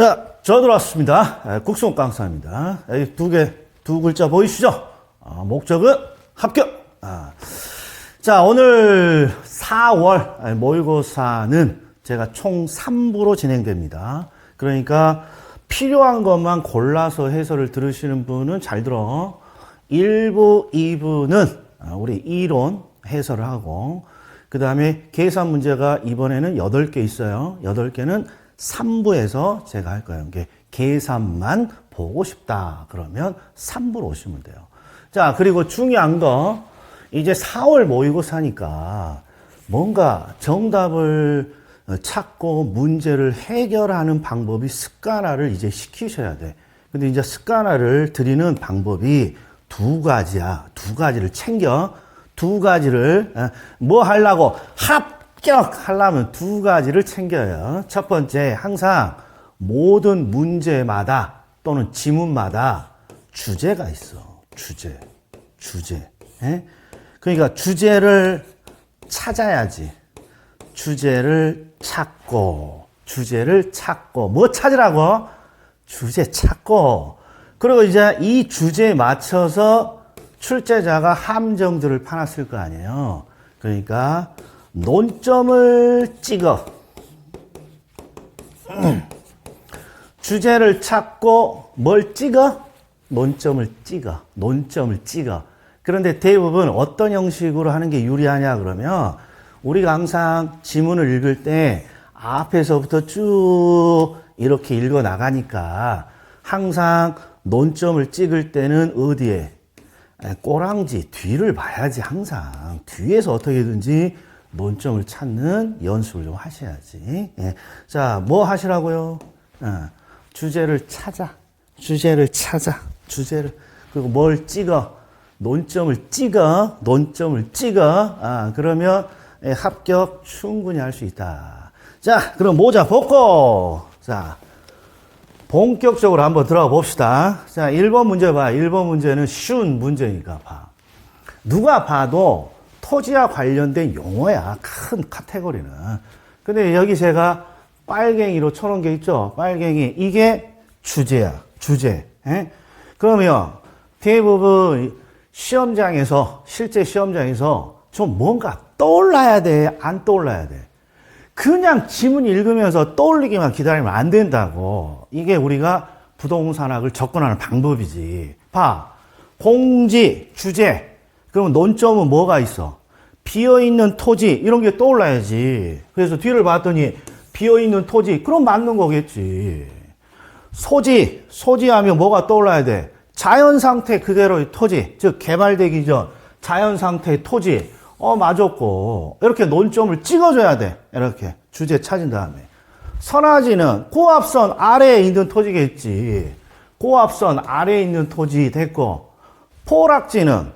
자, 저 들어왔습니다. 국수원 강사입니다. 두 글자 보이시죠? 목적은 합격. 자, 오늘 4월 모의고사는 제가 총 3부로 진행됩니다. 그러니까 필요한 것만 골라서 해설을 들으시는 분은 잘 들어. 1부, 2부는 우리 이론 해설을 하고, 그 다음에 계산 문제가 이번에는 8개 있어요. 8개는 3부에서 제가 할 거예요. 계산만 보고 싶다. 그러면 3부로 오시면 돼요. 자, 그리고 중요한 거, 이제 4월 모의고사니까 뭔가 정답을 찾고 문제를 해결하는 방법이 습관화를 이제 시키셔야 돼. 근데 이제 습관화를 드리는 방법이 두 가지야. 두 가지를 챙겨. 두 가지를, 뭐 하려고? 합격하려면 두 가지를 챙겨요. 첫 번째, 항상 모든 문제마다 또는 지문마다 주제가 있어. 주제. 그러니까 주제를 찾아야지. 주제를 찾고, 뭐 찾으라고? 주제 찾고. 그리고 이제 이 주제에 맞춰서 출제자가 함정들을 파놨을 거 아니에요. 그러니까 논점을 찍어. 주제를 찾고 뭘 찍어? 논점을 찍어. 그런데 대부분 어떤 형식으로 하는 게 유리하냐 그러면 우리가 항상 지문을 읽을 때 앞에서부터 쭉 이렇게 읽어 나가니까 항상 논점을 찍을 때는 어디에? 꼬랑지 뒤를 봐야지. 항상 뒤에서 어떻게든지 논점을 찾는 연습을 좀 하셔야지. 자, 뭐 하시라고요? 주제를 찾아. 그리고 뭘 찍어? 논점을 찍어. 그러면 합격 충분히 할 수 있다. 자, 그럼 모자 벗고. 자, 본격적으로 한번 들어가 봅시다. 자, 1번 문제 봐. 1번 문제는 쉬운 문제니까 봐. 누가 봐도 토지와 관련된 용어야. 큰 카테고리는. 근데 여기 제가 빨갱이로 쳐놓은 게 있죠. 빨갱이. 이게 주제야. 주제. 그러면 대부분 실제 시험장에서 좀 뭔가 떠올라야 돼? 안 떠올라야 돼? 그냥 지문 읽으면서 떠올리기만 기다리면 안 된다고. 이게 우리가 부동산학을 접근하는 방법이지. 봐. 공지, 주제. 그러면 논점은 뭐가 있어? 비어있는 토지. 이런 게 떠올라야지. 그래서 뒤를 봤더니 비어있는 토지. 그럼 맞는 거겠지. 소지하면 뭐가 떠올라야 돼? 자연상태 그대로의 토지. 즉 개발되기 전 자연상태의 토지. 맞았고. 이렇게 논점을 찍어줘야 돼. 이렇게 주제 찾은 다음에. 선화지는 고압선 아래에 있는 토지겠지. 고압선 아래에 있는 토지 됐고. 포락지는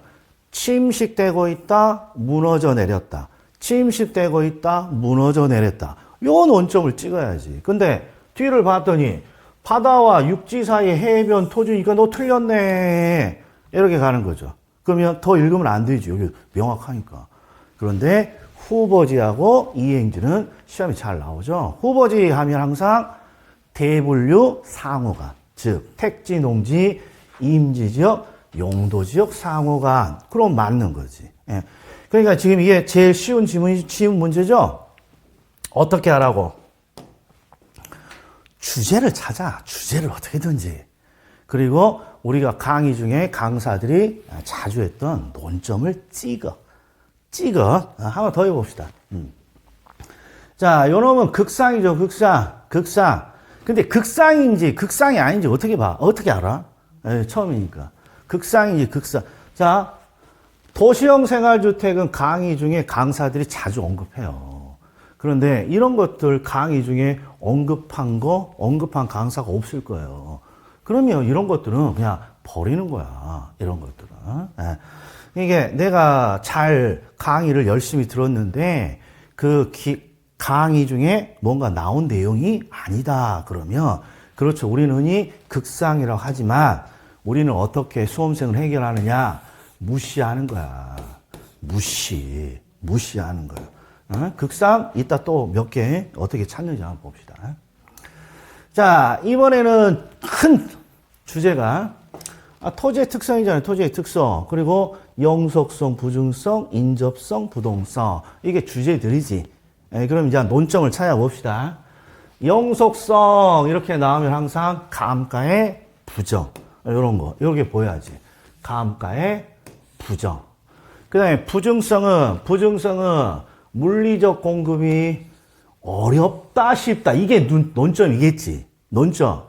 침식되고 있다, 무너져 내렸다. 침식되고 있다, 무너져 내렸다. 요 논점을 찍어야지. 근데 뒤를 봤더니 바다와 육지 사이 해변 토지니까 너 틀렸네. 이렇게 가는 거죠. 그러면 더 읽으면 안 되지. 여기 명확하니까. 그런데 후보지하고 이행지는 시험이 잘 나오죠. 후보지 하면 항상 대분류 상호간, 즉 택지, 농지, 임지지역, 용도지역 상호간. 그럼 맞는 거지. 그러니까 지금 이게 제일 쉬운 문제죠. 어떻게 하라고? 주제를 찾아. 주제를 어떻게든지. 그리고 우리가 강의 중에 강사들이 자주 했던 논점을 찍어. 한번 더 해봅시다. 자, 요 놈은 극상이죠. 극상. 근데 극상인지 극상이 아닌지 어떻게 봐? 어떻게 알아? 처음이니까. 극상인지 극상. 자, 도시형 생활주택은 강의 중에 강사들이 자주 언급해요. 그런데 이런 것들 강의 중에 언급한 강사가 없을 거예요. 그러면 이런 것들은 그냥 버리는 거야. 이런 것들은. 이게 내가 잘 강의를 열심히 들었는데 그 강의 중에 뭔가 나온 내용이 아니다. 그러면 그렇죠. 우리는 흔히 극상이라고 하지만 우리는 어떻게 수험생을 해결하느냐? 무시하는 거야. 무시하는 거야. 극상 이따 또 몇 개 어떻게 찾는지 한번 봅시다. 자, 이번에는 큰 주제가 토지의 특성이잖아요. 토지의 특성. 그리고 영속성, 부증성, 인접성, 부동성. 이게 주제들이지. 그럼 이제 논점을 찾아봅시다. 영속성 이렇게 나오면 항상 감가의 부정. 이런 거. 이렇게 보여야지. 감가의 부정. 그 다음에 부증성은 물리적 공급이 어렵다, 쉽다. 이게 논점이겠지. 논점.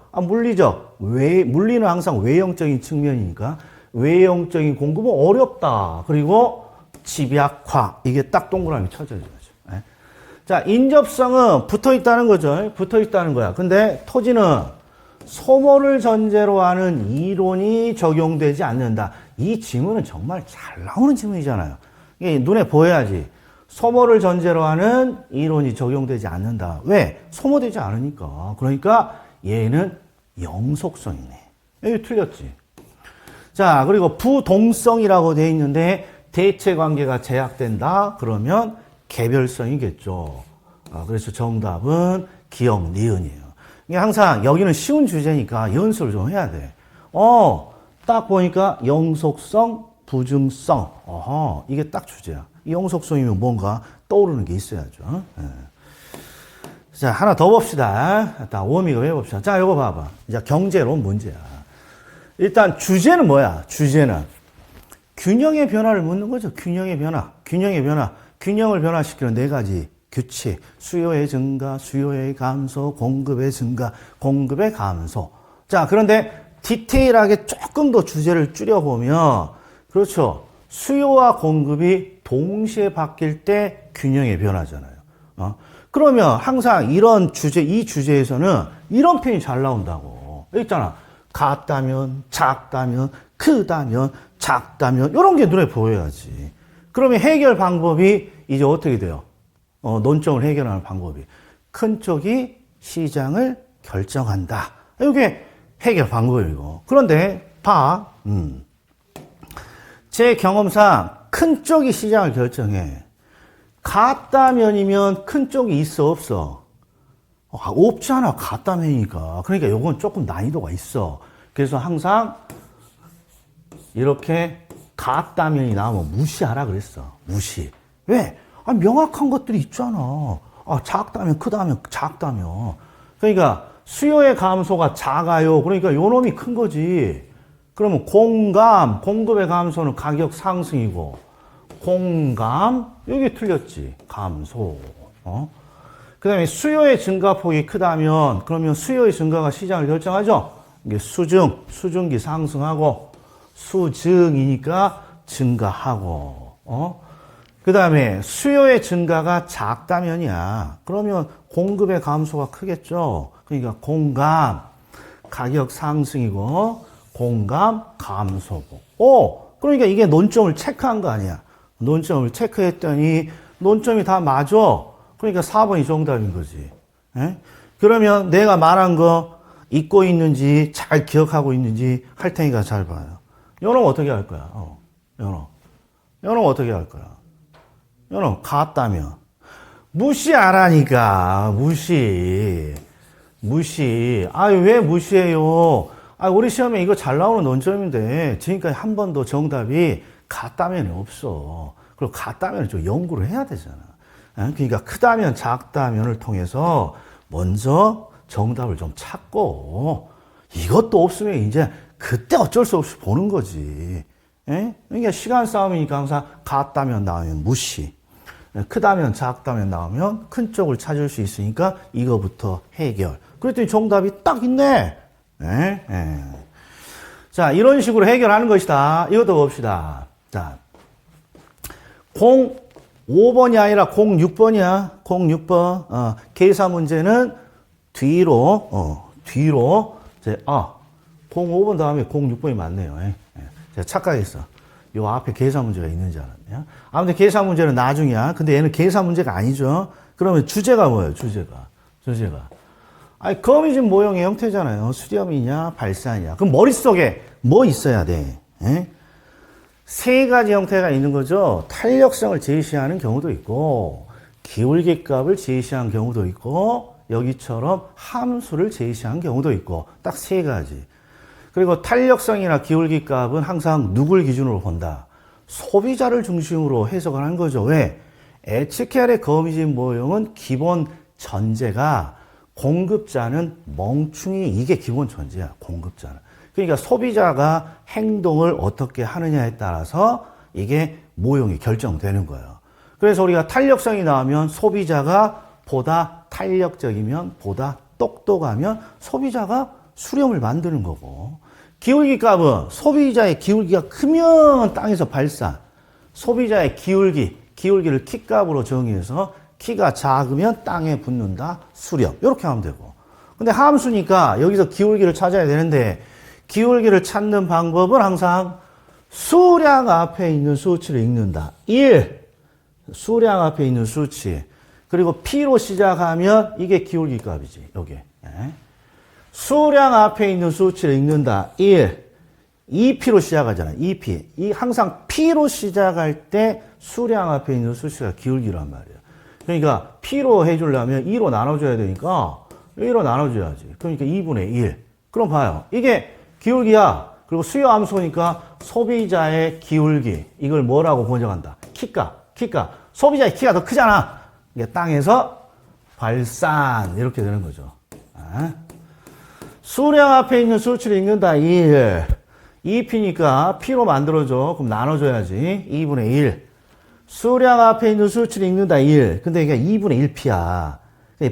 물리는 항상 외형적인 측면이니까 외형적인 공급은 어렵다. 그리고 집약화. 이게 딱 동그라미 쳐져야 되죠. 자, 인접성은 붙어 있다는 거죠. 붙어 있다는 거야. 근데 토지는 소모를 전제로 하는 이론이 적용되지 않는다. 이 지문은 정말 잘 나오는 지문이잖아요. 이게 눈에 보여야지. 소모를 전제로 하는 이론이 적용되지 않는다. 왜? 소모되지 않으니까. 그러니까 얘는 영속성이네. 여기 틀렸지. 자, 그리고 부동성이라고 되어 있는데 대체 관계가 제약된다. 그러면 개별성이겠죠. 그래서 정답은 기억, 니은이에요. 이게 항상 여기는 쉬운 주제니까 연습을 좀 해야 돼. 딱 보니까 영속성, 부증성. 이게 딱 주제야. 이 영속성이면 뭔가 떠오르는 게 있어야죠. 자, 하나 더 봅시다. 일단 워밍업 해봅시다. 자, 이거 봐봐. 이제 경제론 문제야. 일단 주제는 뭐야? 주제는 균형의 변화를 묻는 거죠. 균형의 변화. 균형을 변화시키는 네 가지 규칙. 수요의 증가, 수요의 감소, 공급의 증가, 공급의 감소. 자, 그런데 디테일하게 조금 더 주제를 줄여보면, 그렇죠. 수요와 공급이 동시에 바뀔 때 균형의 변화잖아요. 그러면 항상 이런 주제, 이 주제에서는 이런 표현이 잘 나온다고. 여기 있잖아. 같다면, 작다면, 크다면, 작다면, 이런 게 눈에 보여야지. 그러면 해결 방법이 이제 어떻게 돼요? 논점을 해결하는 방법이. 큰 쪽이 시장을 결정한다. 이게 해결 방법이고. 그런데, 봐. 제 경험상 큰 쪽이 시장을 결정해. 같다면이면 큰 쪽이 있어, 없어? 없잖아, 같다면이니까. 그러니까 요건 조금 난이도가 있어. 그래서 항상 이렇게 같다면이 나오면 무시하라 그랬어. 무시. 왜? 명확한 것들이 있잖아. 작다면, 크다면, 작다면. 그러니까 수요의 감소가 작아요. 그러니까 요 놈이 큰 거지. 그러면 공급의 감소는 가격 상승이고, 여기 틀렸지. 감소. 그 다음에 수요의 증가폭이 크다면, 그러면 수요의 증가가 시장을 결정하죠? 이게 수증기 상승하고, 수증이니까 증가하고, 그 다음에 수요의 증가가 작다면이야. 그러면 공급의 감소가 크겠죠? 그러니까 가격 상승이고, 감소고. 그러니까 이게 논점을 체크한 거 아니야. 논점을 체크했더니 논점이 다 맞아. 그러니까 4번이 정답인 거지. 그러면 내가 말한 거 잊고 있는지 잘 기억하고 있는지 할 테니까 잘 봐요. 요놈 어떻게 할 거야? 요놈 어떻게 할 거야? 요놈 같다면 무시하라니까. 무시. 왜 무시해요? 우리 시험에 이거 잘 나오는 논점인데 지금까지 한 번도 정답이 같다면이 없어. 그리고 같다면 좀 연구를 해야 되잖아. 그러니까 크다면 작다면을 통해서 먼저 정답을 좀 찾고, 이것도 없으면 이제 그때 어쩔 수 없이 보는 거지. 그러니까 시간 싸움이니까 항상 같다면 나오면 무시, 크다면 작다면 나오면 큰 쪽을 찾을 수 있으니까 이거부터 해결. 그랬더니 정답이 딱 있네. 자, 이런 식으로 해결하는 것이다. 이것도 봅시다. 자, 05번이 아니라 06번이야. 06번. 계산 문제는 뒤로, 이제, 05번 다음에 06번이 맞네요. 제가 착각했어. 요 앞에 계산 문제가 있는지 알았네요. 아무튼 계산 문제는 나중이야. 근데 얘는 계산 문제가 아니죠. 그러면 주제가 뭐예요? 주제가. 거미집 모형의 형태잖아요. 수렴이냐, 발산이냐. 그럼 머릿속에 뭐 있어야 돼? 세 가지 형태가 있는 거죠. 탄력성을 제시하는 경우도 있고, 기울기값을 제시하는 경우도 있고, 여기처럼 함수를 제시한 경우도 있고 딱 세 가지. 그리고 탄력성이나 기울기 값은 항상 누굴 기준으로 본다? 소비자를 중심으로 해석을 하는 거죠. 왜? HKR의 거미집 모형은 기본 전제가 공급자는 멍충이, 이게 기본 전제야. 공급자는. 그러니까 소비자가 행동을 어떻게 하느냐에 따라서 이게 모형이 결정되는 거예요. 그래서 우리가 탄력성이 나오면 소비자가 보다 탄력적이면, 보다 똑똑하면 소비자가 수렴을 만드는 거고, 기울기 값은 소비자의 기울기가 크면 땅에서 발산, 소비자의 기울기를 키 값으로 정의해서 키가 작으면 땅에 붙는다, 수렴. 이렇게 하면 되고. 근데 함수니까 여기서 기울기를 찾아야 되는데, 기울기를 찾는 방법은 항상 수량 앞에 있는 수치를 읽는다. 1. 수량 앞에 있는 수치. 그리고 P로 시작하면 이게 기울기 값이지, 요게. 수량 앞에 있는 수치를 읽는다. 1. 2P로 시작하잖아. 2P. 이 항상 P로 시작할 때 수량 앞에 있는 수치가 기울기란 말이야. 그러니까 P로 해주려면 2로 나눠줘야 되니까 1로 나눠줘야지. 그러니까 2분의 1. 그럼 봐요. 이게 기울기야. 그리고 수요 함수니까 소비자의 기울기. 이걸 뭐라고 번역한다? 키값. 소비자의 키가 더 크잖아. 이게 땅에서 발산. 이렇게 되는 거죠. 수량 앞에 있는 수치를 읽는다. 1. 2P니까 P로 만들어줘. 그럼 나눠줘야지. 2분의 1. 수량 앞에 있는 수치를 읽는다. 1. 근데 이게 2분의 1P야.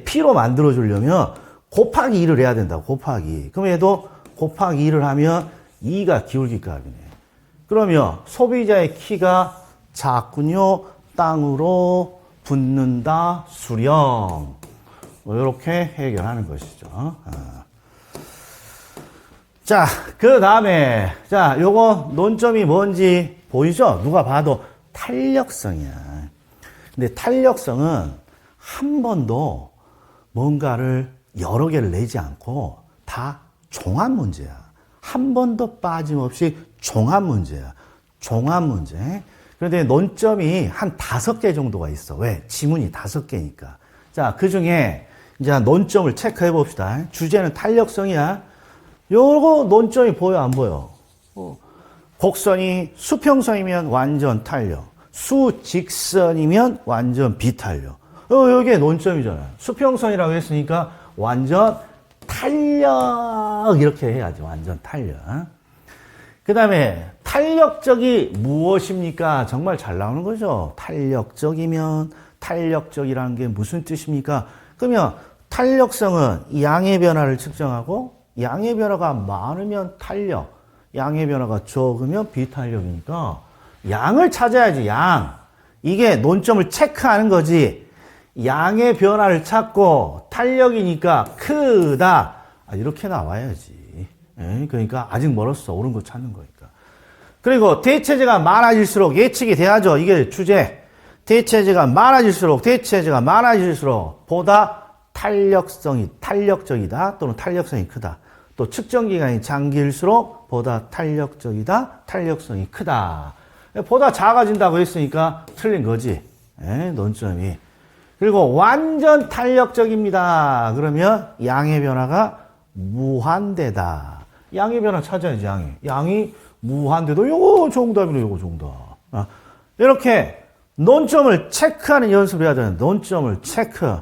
P로 만들어주려면 곱하기 2를 해야 된다. 곱하기. 그럼 얘도 곱하기 2를 하면 2가 기울기 값이네. 그러면 소비자의 키가 작군요. 땅으로 붙는다. 수렴. 이렇게 해결하는 것이죠. 자, 그 다음에, 자, 요거 논점이 뭔지 보이죠? 누가 봐도 탄력성이야. 근데 탄력성은 한 번도 뭔가를 여러 개를 내지 않고 다 종합 문제야. 한 번도 빠짐없이 종합 문제야. 종합 문제. 그런데 논점이 한 5개 정도가 있어. 왜? 지문이 5개니까. 자, 그 중에 이제 논점을 체크해 봅시다. 주제는 탄력성이야. 요거 논점이 보여, 안 보여? 곡선이 수평선이면 완전 탄력. 수직선이면 완전 비탄력. 요게 논점이잖아요. 수평선이라고 했으니까 완전 탄력. 이렇게 해야지. 완전 탄력. 그 다음에 탄력적이 무엇입니까? 정말 잘 나오는 거죠. 탄력적이라는 게 무슨 뜻입니까? 그러면 탄력성은 양의 변화를 측정하고 양의 변화가 많으면 탄력, 양의 변화가 적으면 비탄력이니까 양을 찾아야지. 양. 이게 논점을 체크하는 거지. 양의 변화를 찾고 탄력이니까 크다. 이렇게 나와야지. 그러니까 아직 멀었어. 옳은 거 찾는 거니까. 그리고 대체제가 많아질수록 예측이 돼야죠. 이게 주제. 대체제가 많아질수록 보다 탄력성이 탄력적이다 또는 탄력성이 크다. 또 측정 기간이 장길수록 보다 탄력적이다, 탄력성이 크다. 보다 작아진다고 했으니까 틀린 거지. 논점이. 그리고 완전 탄력적입니다. 그러면 양의 변화가 무한대다. 양의 변화 찾아야지. 양이 무한대도 요거 정답이네. 요거 정답. 이렇게 논점을 체크하는 연습을 해야 되는. 논점을 체크.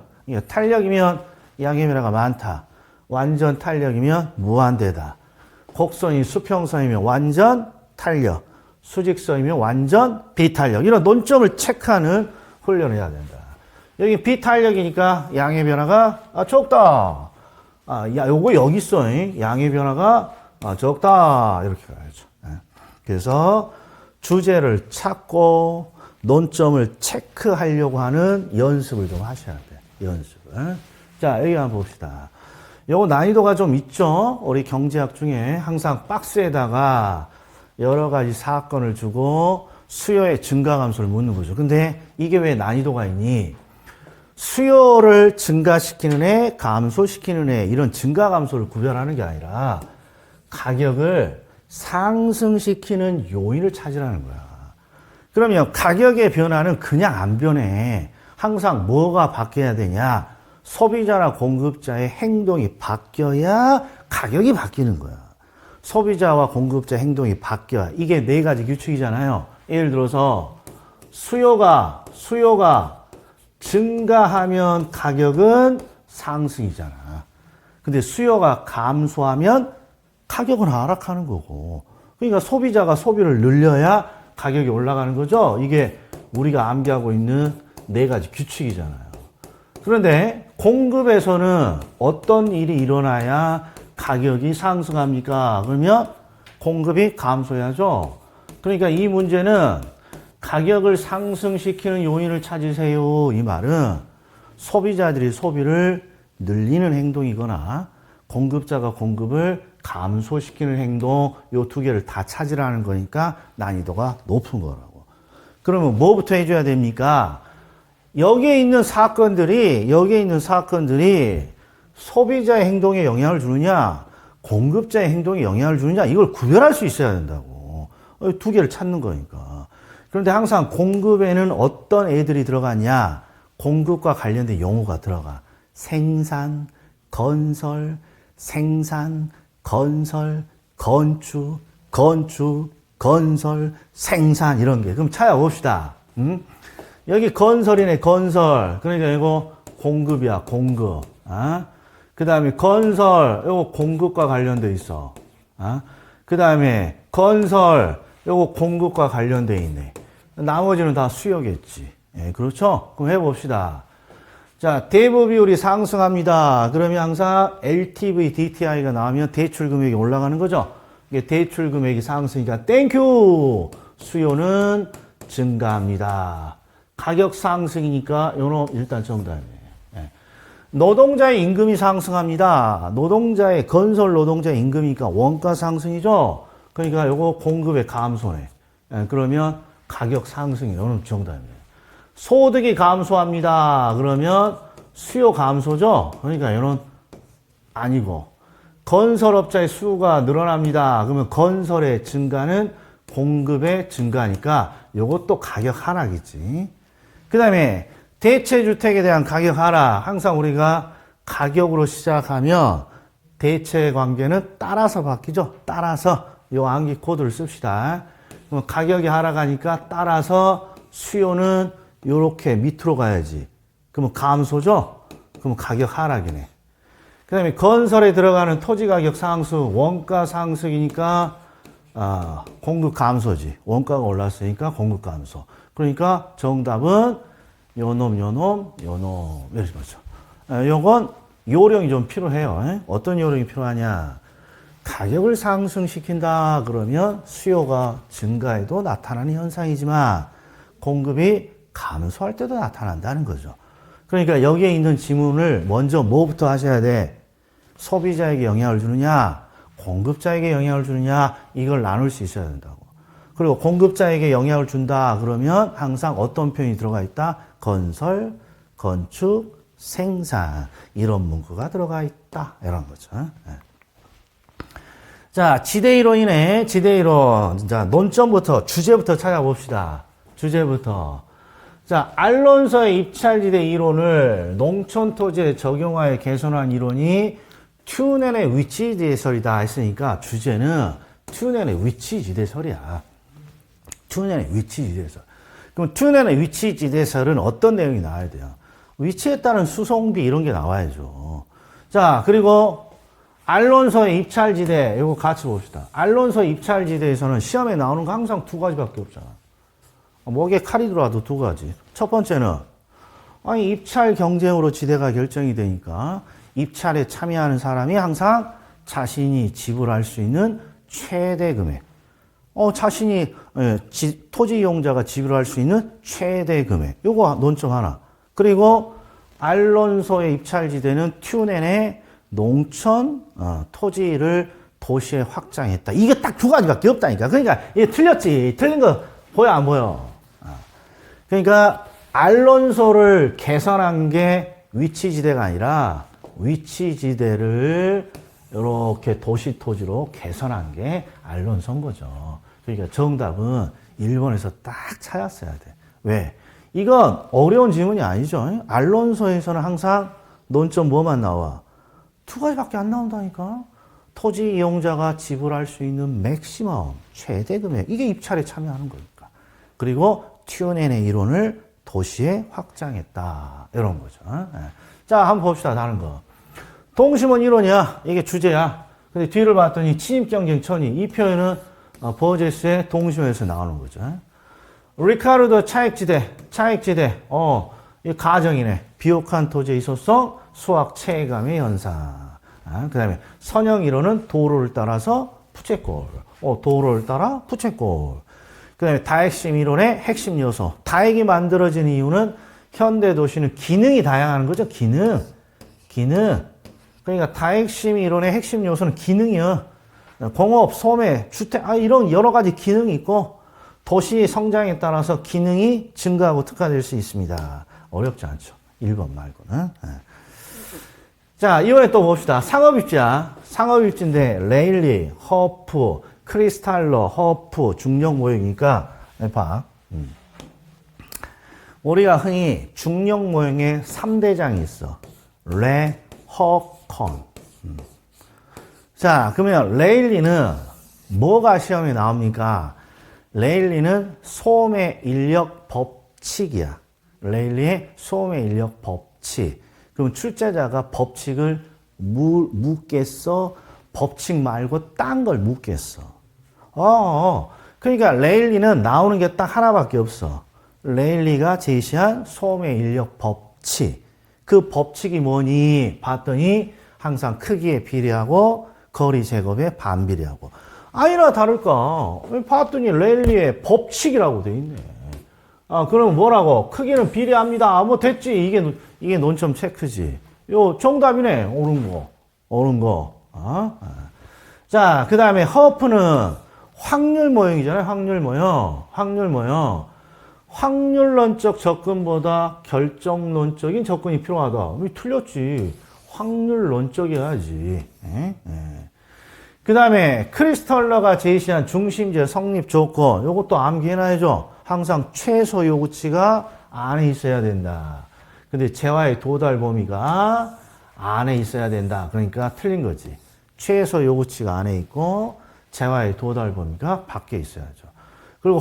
탄력이면 양의 변화가 많다. 완전 탄력이면 무한대다. 곡선이 수평선이면 완전 탄력. 수직선이면 완전 비탄력. 이런 논점을 체크하는 훈련을 해야 된다. 여기 비탄력이니까 양의 변화가 적다. 요거 여기 있어. 양의 변화가 적다. 이렇게 가야죠. 그래서 주제를 찾고 논점을 체크하려고 하는 연습을 좀 하셔야 돼요. 연습을. 자, 여기 한번 봅시다. 요거 난이도가 좀 있죠? 우리 경제학 중에 항상 박스에다가 여러 가지 사건을 주고 수요의 증가 감소를 묻는 거죠. 근데 이게 왜 난이도가 있니? 수요를 증가시키는 애, 감소시키는 애, 이런 증가 감소를 구별하는 게 아니라 가격을 상승시키는 요인을 찾으라는 거야. 그러면 가격의 변화는 그냥 안 변해. 항상 뭐가 바뀌어야 되냐? 소비자나 공급자의 행동이 바뀌어야 가격이 바뀌는 거야. 소비자와 공급자 행동이 바뀌어야. 이게 네 가지 규칙이잖아요. 예를 들어서 수요가 증가하면 가격은 상승이잖아. 근데 수요가 감소하면 가격은 하락하는 거고. 그러니까 소비자가 소비를 늘려야 가격이 올라가는 거죠. 이게 우리가 암기하고 있는 네 가지 규칙이잖아요. 그런데 공급에서는 어떤 일이 일어나야 가격이 상승합니까? 그러면 공급이 감소해야죠. 그러니까 이 문제는 가격을 상승시키는 요인을 찾으세요. 이 말은 소비자들이 소비를 늘리는 행동이거나 공급자가 공급을 감소시키는 행동, 요 두 개를 다 찾으라는 거니까 난이도가 높은 거라고. 그러면 뭐부터 해줘야 됩니까? 여기에 있는 사건들이 소비자의 행동에 영향을 주느냐, 공급자의 행동에 영향을 주느냐, 이걸 구별할 수 있어야 된다고. 두 개를 찾는 거니까. 그런데 항상 공급에는 어떤 애들이 들어가냐, 공급과 관련된 용어가 들어가. 생산, 건설, 건축, 건설, 생산, 이런 게. 그럼 찾아봅시다. 여기 건설이네, 건설. 그러니까 이거 공급이야, 공급. 그 다음에 건설, 이거 공급과 관련돼 있어. 그 다음에 건설, 이거 공급과 관련돼 있네. 나머지는 다 수요겠지. 예, 그렇죠? 그럼 해봅시다. 자, 대부 비율이 상승합니다. 그러면 항상 LTV, DTI가 나오면 대출 금액이 올라가는 거죠. 이게 대출 금액이 상승이니까 땡큐! 수요는 증가합니다. 가격 상승이니까 요놈 일단 정답이에요. 예. 노동자의 임금이 상승합니다. 건설 노동자의 임금이니까 원가 상승이죠. 그러니까 요거 공급의 감소네. 예, 그러면 가격 상승이 요놈 정답입니다. 소득이 감소합니다. 그러면 수요 감소죠. 그러니까 이런 아니고 건설업자의 수요가 늘어납니다. 그러면 건설의 증가는 공급의 증가니까 이것도 가격 하락이지. 그 다음에 대체주택에 대한 가격 하락. 항상 우리가 가격으로 시작하면 대체 관계는 따라서 바뀌죠. 따라서 요 암기 코드를 씁시다. 그럼 가격이 하락하니까 따라서 수요는 요렇게 밑으로 가야지. 그러면 감소죠? 그러면 가격 하락이네. 그 다음에 건설에 들어가는 토지 가격 상승, 원가 상승이니까, 공급 감소지. 원가가 올랐으니까 공급 감소. 그러니까 정답은 요놈. 이렇게 보죠. 요건 요령이 좀 필요해요. 어떤 요령이 필요하냐. 가격을 상승시킨다 그러면 수요가 증가해도 나타나는 현상이지만 공급이 감소할 때도 나타난다는 거죠. 그러니까 여기에 있는 지문을 먼저 뭐부터 하셔야 돼? 소비자에게 영향을 주느냐, 공급자에게 영향을 주느냐, 이걸 나눌 수 있어야 된다고. 그리고 공급자에게 영향을 준다 그러면 항상 어떤 표현이 들어가 있다? 건설, 건축, 생산, 이런 문구가 들어가 있다. 이런 거죠. 네. 자, 지대이론이네. 지대이론. 자, 논점부터, 주제부터 찾아봅시다. 주제부터. 자, 알론소의 입찰지대 이론을 농촌토지에 적용하여 개선한 이론이 튜넨의 위치지대설이다 했으니까 주제는 튜넨의 위치지대설이야. 튜넨의 위치지대설. 그럼 튜넨의 위치지대설은 어떤 내용이 나와야 돼요? 위치에 따른 수송비 이런 게 나와야죠. 자, 그리고 알론소의 입찰지대, 이거 같이 봅시다. 알론소의 입찰지대에서는 시험에 나오는 거 항상 두 가지밖에 없잖아. 목에 칼이 들어와도 두 가지. 첫 번째는, 입찰 경쟁으로 지대가 결정이 되니까 입찰에 참여하는 사람이 항상 자신이 지불할 수 있는 최대 금액. 자신이, 토지 이용자가 지불할 수 있는 최대 금액. 요거 논점 하나. 그리고 알론소의 입찰지대는 튜넨의 농촌 토지를 도시에 확장했다. 이게 딱 두 가지밖에 없다니까. 그러니까 이게 틀렸지. 틀린 거 보여 안 보여? 그러니까 알론소를 개선한 게 위치지대가 아니라 위치지대를 이렇게 도시 토지로 개선한 게 알론소인 거죠. 그러니까 정답은 1번에서 딱 찾았어야 돼. 왜? 이건 어려운 질문이 아니죠. 알론소에서는 항상 논점 뭐만 나와? 두 가지밖에 안 나온다니까. 토지 이용자가 지불할 수 있는 맥시멈, 최대 금액. 이게 입찰에 참여하는 거니까. 그리고 튜넨의 이론을 도시에 확장했다. 이런 거죠. 자, 한번 봅시다. 다른 거. 동심원 이론이야. 이게 주제야. 근데 뒤를 봤더니 침입경쟁 천위. 이 표현은 버제스의 동심원에서 나오는 거죠. 리카르도 차익지대. 이 가정이네. 비옥한 토지의 이소성, 수학 체감의 현상. 그 다음에 선형 이론은 도로를 따라서 부채꼴. 도로를 따라 부채꼴. 그 다음에 다핵심 이론의 핵심 요소. 다핵이 만들어진 이유는 현대 도시는 기능이 다양한 거죠. 기능. 그러니까 다핵심 이론의 핵심 요소는 기능이요. 공업, 소매, 주택, 이런 여러 가지 기능이 있고 도시 성장에 따라서 기능이 증가하고 특화될 수 있습니다. 어렵지 않죠. 1번 말고는. 자, 이번에 또 봅시다. 상업입지야. 상업입지인데 레일리, 허프, 크리스탈러, 허프, 중력 모형이니까 봐. 우리가 흔히 중력 모형의 3대장이 있어. 레, 허, 컨. 자, 그러면 레일리는 뭐가 시험에 나옵니까? 레일리는 소음의 인력 법칙이야. 레일리의 소음의 인력 법칙. 그럼 출제자가 법칙을 묻겠어? 법칙 말고 딴 걸 묻겠어? 그러니까 레일리는 나오는 게 딱 하나밖에 없어. 레일리가 제시한 소음의 인력 법칙. 그 법칙이 뭐니? 봤더니 항상 크기에 비례하고 거리 제곱에 반비례하고. 아니나 다를까? 봤더니 레일리의 법칙이라고 돼 있네. 그럼 뭐라고? 크기는 비례합니다. 뭐 됐지. 이게 논점 체크지. 요 정답이네. 옳은 거. 자, 그 다음에 허프는 확률 모형이잖아요. 확률 모형. 확률론적 접근보다 결정론적인 접근이 필요하다. 틀렸지. 확률론적이어야지. 그 다음에 크리스탈러가 제시한 중심제 성립 조건. 요것도 암기해놔야죠. 항상 최소 요구치가 안에 있어야 된다. 근데 재화의 도달 범위가 안에 있어야 된다. 그러니까 틀린 거지. 최소 요구치가 안에 있고 재화의 도달 범위가 밖에 있어야죠. 그리고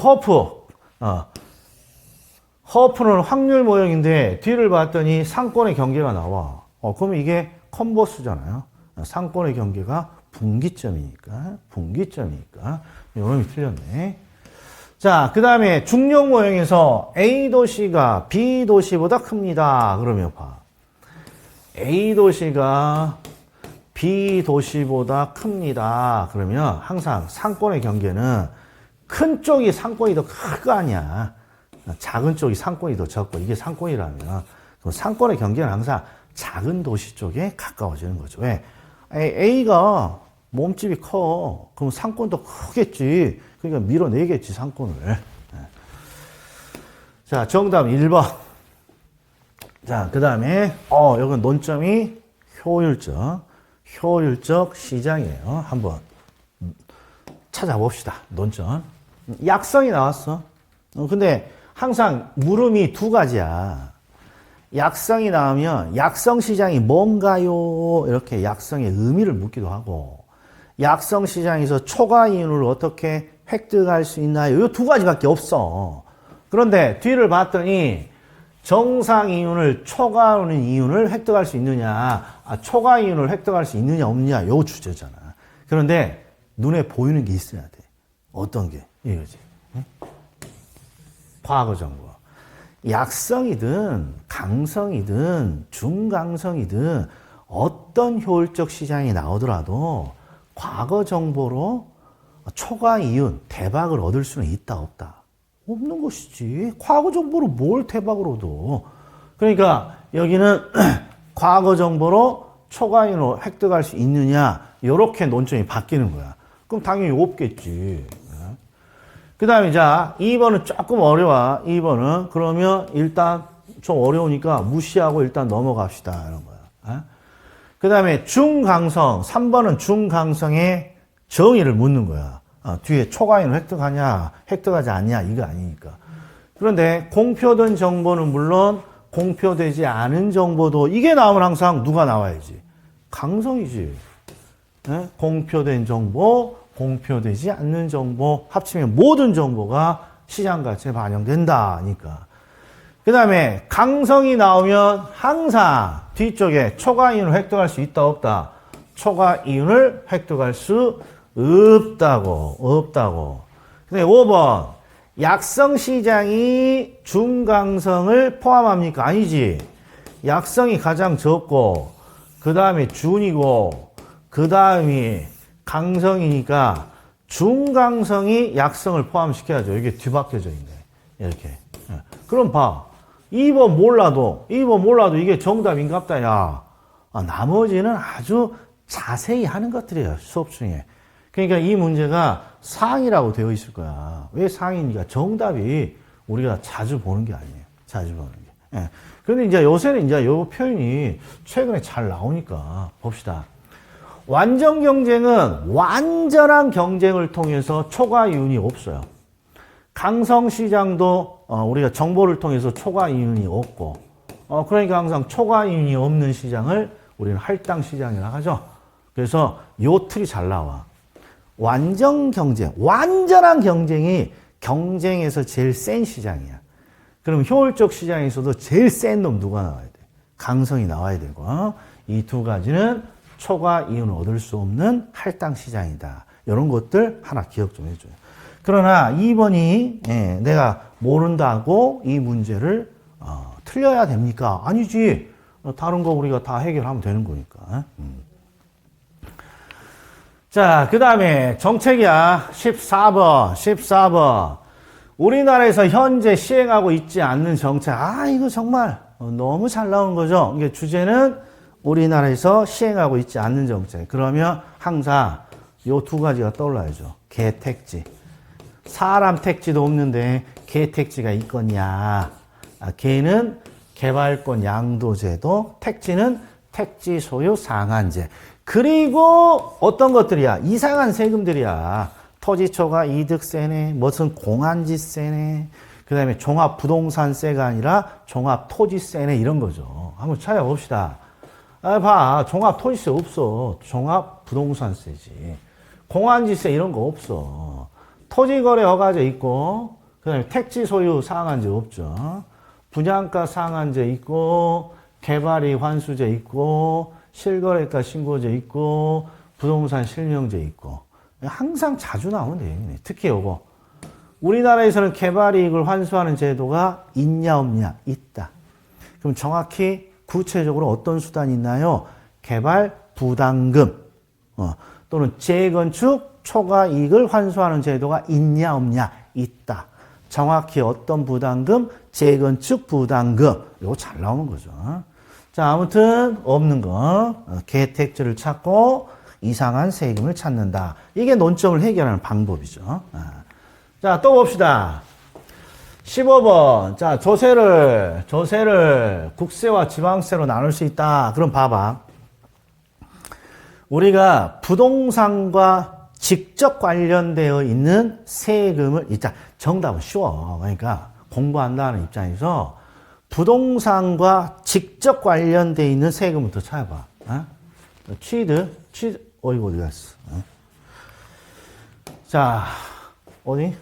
허프는 확률 모형인데 뒤를 봤더니 상권의 경계가 나와. 그러면 이게 컨버스잖아요. 상권의 경계가 분기점이니까. 이놈이 틀렸네. 자, 그 다음에 중력 모형에서 A 도시가 B 도시보다 큽니다. 그러면 봐. A 도시가 B 도시보다 큽니다. 그러면 항상 상권의 경계는 큰 쪽이 상권이 더 클 거 아니야. 작은 쪽이 상권이 더 적고 이게 상권이라면 그럼 상권의 경계는 항상 작은 도시 쪽에 가까워지는 거죠. 왜? A가 몸집이 커. 그럼 상권도 크겠지. 그러니까 밀어내겠지, 상권을. 자, 정답 1번. 자, 그 다음에, 여기 논점이 효율적 시장이에요. 한번 찾아봅시다. 논점. 약성이 나왔어. 근데 항상 물음이 두 가지야. 약성이 나오면 약성 시장이 뭔가요? 이렇게 약성의 의미를 묻기도 하고, 약성 시장에서 초과 이윤을 어떻게 획득할 수 있나요? 이 두 가지밖에 없어. 그런데 뒤를 봤더니 정상 이윤을 초과하는 이윤을 획득할 수 있느냐, 초과 이윤을 획득할 수 있느냐 없느냐, 요 주제잖아. 그런데 눈에 보이는 게 있어야 돼. 어떤 게? 이거지. 응? 과거 정보. 약성이든 강성이든 중강성이든 어떤 효율적 시장이 나오더라도 과거 정보로 초과 이윤, 대박을 얻을 수는 있다, 없다? 없는 것이지. 과거 정보로 뭘 대박을 얻어? 그러니까 여기는 과거 정보로 초과 이윤을 획득할 수 있느냐, 이렇게 논점이 바뀌는 거야. 그럼 당연히 없겠지. 그 다음에 자, 2번은 조금 어려워. 2번은. 그러면 일단 좀 어려우니까 무시하고 일단 넘어갑시다. 이런 거야. 그 다음에 중강성. 3번은 중강성의 정의를 묻는 거야. 뒤에 초과인을 획득하냐, 획득하지 않냐, 이거 아니니까. 그런데 공표된 정보는 물론 공표되지 않은 정보도 이게 나오면 항상 누가 나와야지? 강성이지. 예? 공표된 정보, 공표되지 않는 정보 합치면 모든 정보가 시장 가치에 반영된다니까. 그 다음에 강성이 나오면 항상 뒤쪽에 초과 이윤을 획득할 수 있다 없다? 초과 이윤을 획득할 수 없다고. 근데 5번 약성 시장이 중강성을 포함합니까? 아니지. 약성이 가장 적고 그 다음에 준이고 그 다음이 강성이니까 중강성이 약성을 포함시켜야죠. 이게 뒤바뀌어져 있네. 이렇게. 그럼 봐. 2번 몰라도 이게 정답인갑다, 야. 나머지는 아주 자세히 하는 것들이에요, 수업 중에. 그러니까 이 문제가 상이라고 되어 있을 거야. 왜 상이니까 정답이 우리가 자주 보는 게 아니에요. 자주 보는 게. 예. 그런데 이제 요새는 이제 요 표현이 최근에 잘 나오니까 봅시다. 완전 경쟁은 완전한 경쟁을 통해서 초과 이윤이 없어요. 강성 시장도 우리가 정보를 통해서 초과 이윤이 없고, 그러니까 항상 초과 이윤이 없는 시장을 우리는 할당 시장이라고 하죠. 그래서 요 틀이 잘 나와. 완전 경쟁, 완전한 경쟁이 경쟁에서 제일 센 시장이야. 그럼 효율적 시장에서도 제일 센 놈 누가 나와야 돼? 강성이 나와야 되고, 이 두 가지는 초과 이윤을 얻을 수 없는 할당 시장이다. 이런 것들 하나 기억 좀 해줘요. 그러나 2번이 내가 모른다고 이 문제를 틀려야 됩니까? 아니지. 다른 거 우리가 다 해결하면 되는 거니까. 자, 그 다음에 정책이야. 14번. 우리나라에서 현재 시행하고 있지 않는 정책. 이거 정말 너무 잘 나온 거죠. 이게 주제는 우리나라에서 시행하고 있지 않는 정책. 그러면 항상 요 두 가지가 떠올라야죠. 개택지. 사람 택지도 없는데 개택지가 있겠냐. 개는 개발권 양도제도, 택지는 택지 소유 상한제. 그리고 어떤 것들이야? 이상한 세금들이야. 토지초과 이득세네, 무슨 공안지세네, 그 다음에 종합부동산세가 아니라 종합토지세네, 이런 거죠. 한번 찾아봅시다. 봐. 종합토지세 없어. 종합부동산세지. 공안지세 이런 거 없어. 토지거래 허가제 있고, 그 다음에 택지 소유 상한제 없죠. 분양가 상한제 있고, 개발이 환수제 있고, 실거래가 신고제 있고, 부동산 실명제 있고. 항상 자주 나오는 내용이네. 특히 요거. 우리나라에서는 개발이익을 환수하는 제도가 있냐 없냐? 있다. 그럼 정확히 구체적으로 어떤 수단이 있나요? 개발 부담금 또는 재건축 초과 이익을 환수하는 제도가 있냐 없냐? 있다. 정확히 어떤 부담금? 재건축 부담금. 이거 잘 나오는 거죠. 자, 아무튼 없는 거 개택지를 찾고 이상한 세금을 찾는다. 이게 논점을 해결하는 방법이죠. 자, 또 봅시다. 15번. 자, 조세를 국세와 지방세로 나눌 수 있다. 그럼 봐봐. 우리가 부동산과 직접 관련되어 있는 세금을, 일단 정답은 쉬워. 그러니까 공부한다는 입장에서 부동산과 직접 관련되어 있는 세금부터 찾아봐. 취득, 어이구, 어디 갔어? 자, 어디?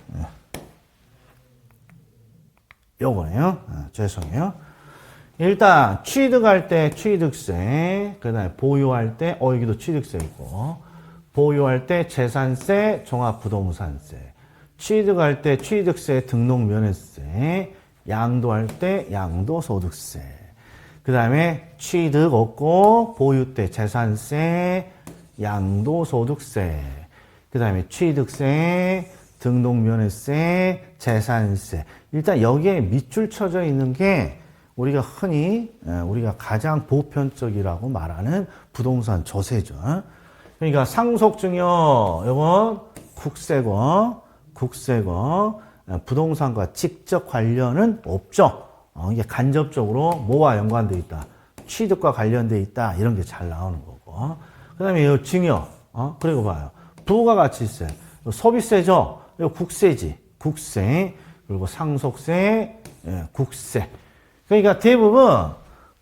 요거네요. 죄송해요. 일단, 취득할 때 취득세, 그 다음에 보유할 때, 여기도 취득세 있고, 보유할 때 재산세, 종합부동산세, 취득할 때 취득세, 등록면허세, 양도할 때 양도소득세, 그 다음에 취득 없고, 보유 때 재산세, 양도소득세, 그 다음에 취득세, 등록면허세, 재산세. 일단 여기에 밑줄 쳐져 있는 게 우리가 흔히 우리가 가장 보편적이라고 말하는 부동산 조세죠. 그러니까 상속증여, 이건 국세고, 부동산과 직접 관련은 없죠. 이게 간접적으로 뭐와 연관되어 있다? 취득과 관련되어 있다. 이런 게 잘 나오는 거고. 그 다음에 이 증여, 그리고 봐요. 부가가치세, 소비세죠. 이거 국세지. 국세. 그리고 상속세, 국세. 그러니까 대부분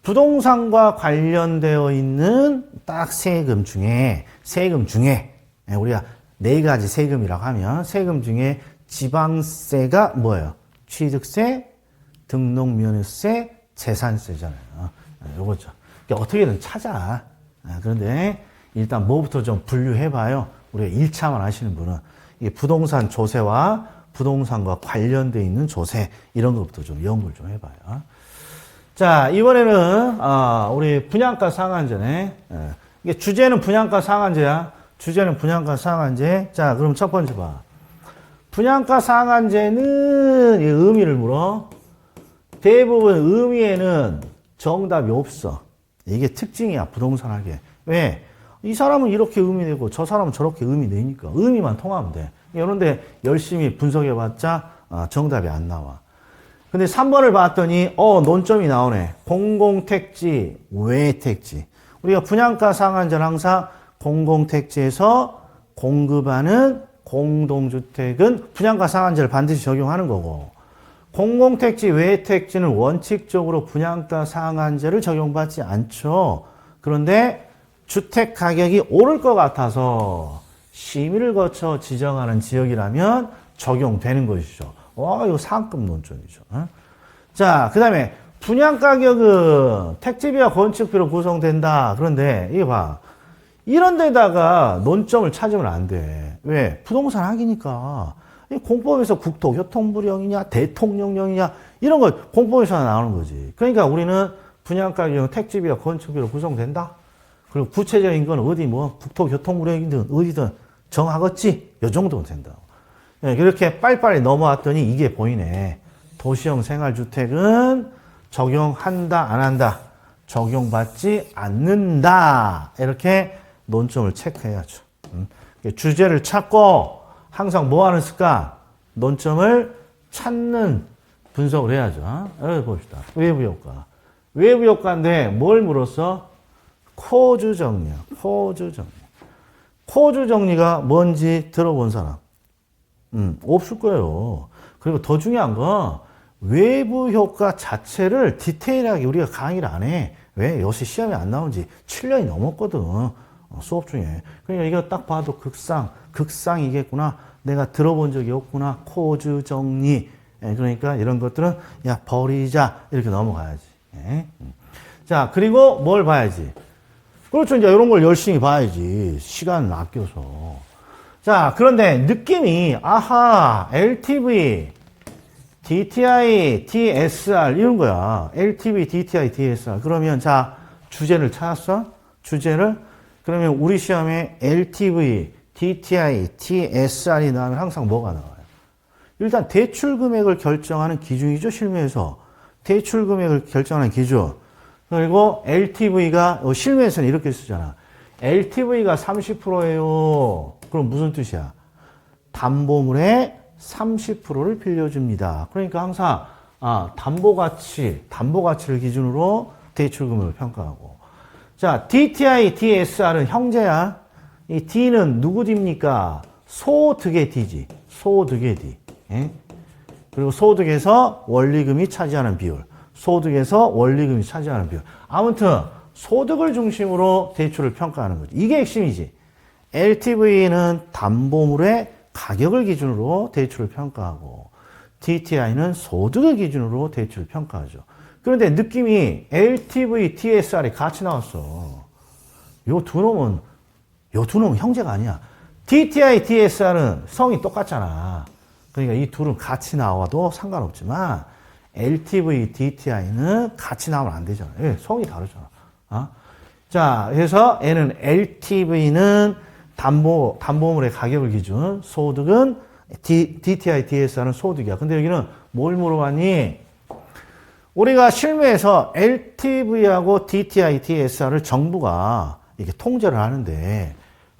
부동산과 관련되어 있는 딱 세금 중에 우리가 네 가지 세금이라고 하면 세금 중에 지방세가 뭐예요? 취득세, 등록면허세, 재산세잖아요. 요거죠. 그러니까 어떻게든 찾아. 그런데 일단 뭐부터 좀 분류해봐요. 우리가 1차만 하시는 분은 이게 부동산 조세와 부동산과 관련되어 있는 조세 이런 것부터 좀 연구를 좀 해봐요. 자, 이번에는 우리 분양가 상한제네. 이게 주제는 분양가 상한제야. 주제는 분양가 상한제. 자, 그럼 첫 번째 봐. 분양가 상한제는 의미를 물어. 대부분 의미에는 정답이 없어. 이게 특징이야, 부동산학에. 왜? 이 사람은 이렇게 의미내고 저 사람은 저렇게 의미내니까 의미만 통하면 돼. 이런데 열심히 분석해봤자 정답이 안 나와. 근데 3번을 봤더니 논점이 나오네. 공공택지, 외택지. 우리가 분양가 상한제는 항상 공공택지에서 공급하는 공동주택은 분양가 상한제를 반드시 적용하는 거고, 공공택지, 외택지는 원칙적으로 분양가 상한제를 적용받지 않죠. 그런데 주택 가격이 오를 것 같아서 심의를 거쳐 지정하는 지역이라면 적용되는 것이죠. 이거 상급 논점이죠. 자, 그 다음에 분양가격은 택지비와 건축비로 구성된다. 그런데 이거 봐. 이런 데다가 논점을 찾으면 안 돼. 왜? 부동산 학이니까. 공법에서 국토교통부령이냐, 대통령령이냐, 이런 거 공법에서 나오는 거지. 그러니까 우리는 분양가격은 택지비와 건축비로 구성된다. 그리고 구체적인 건 어디 국토교통부령이든 어디든 정하겠지. 요 정도는 된다고. 이렇게 빨리빨리 넘어왔더니 이게 보이네. 도시형 생활주택은 적용한다, 안 한다. 적용받지 않는다. 이렇게 논점을 체크해야죠. 주제를 찾고 항상 뭐 하는 습관? 논점을 찾는 분석을 해야죠. 여기 봅시다. 외부효과. 외부효과인데 뭘 물었어? 코주정리야. 코주정리. 코주정리가 뭔지 들어본 사람? 없을 거예요. 그리고 더 중요한 건 외부 효과 자체를 디테일하게 우리가 강의를 안 해. 왜? 요새 시험에 안 나온 지 7년이 넘었거든. 수업 중에. 그러니까 이거 딱 봐도 극상이겠구나. 내가 들어본 적이 없구나. 코주 정리. 그러니까 이런 것들은 야 버리자. 이렇게 넘어가야지. 자, 그리고 뭘 봐야지? 그렇죠. 이제 이런 걸 열심히 봐야지. 시간 아껴서. 자, 그런데 느낌이 LTV, DTI, DSR 이런 거야. LTV, DTI, DSR. 그러면 자, 주제를 찾았어? 주제를? 그러면 우리 시험에 LTV, DTI, DSR이 나오면 항상 뭐가 나와요? 일단 대출 금액을 결정하는 기준이죠, 실무에서. 대출 금액을 결정하는 기준. 그리고 LTV가 실무에서는 이렇게 쓰잖아. LTV가 30%예요. 그럼 무슨 뜻이야? 담보물의 30%를 빌려줍니다. 그러니까 항상 담보가치를 기준으로 대출 금액을 평가하고. 자, DTI, DSR은 형제야. 이 D는 누구 D입니까? 소득의 D지. 소득의 D. 예? 그리고 소득에서 원리금이 차지하는 비율. 소득에서 원리금이 차지하는 비율. 아무튼 소득을 중심으로 대출을 평가하는 거지. 이게 핵심이지. LTV는 담보물의 가격을 기준으로 대출을 평가하고 DTI는 소득을 기준으로 대출을 평가하죠. 그런데 느낌이 LTV, DSR이 같이 나왔어. 요 두 놈은 형제가 아니야. DTI, DSR은 성이 똑같잖아. 그러니까 이 둘은 같이 나와도 상관없지만 LTV, DTI는 같이 나오면 안 되잖아. 성이 다르잖아. 자, 그래서 얘는 LTV는 담보물의 가격을 기준, 소득은 DTI, DSR은 소득이야. 근데 여기는 뭘 물어봤니? 우리가 실무에서 LTV하고 DTI, DSR을 정부가 이렇게 통제를 하는데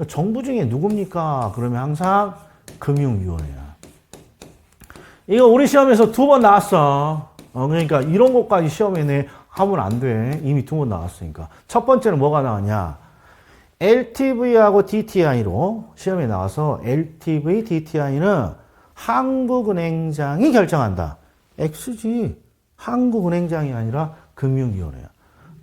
정부 중에 누굽니까? 그러면 항상 금융위원회야. 이거 우리 시험에서 2번 나왔어. 그러니까 이런 것까지 시험에 하면 안 돼. 이미 2번 나왔으니까. 첫 번째는 뭐가 나왔냐? LTV하고 DTI로 시험에 나와서 LTV, DTI는 한국은행장이 결정한다. X지. 한국은행장이 아니라 금융위원회야.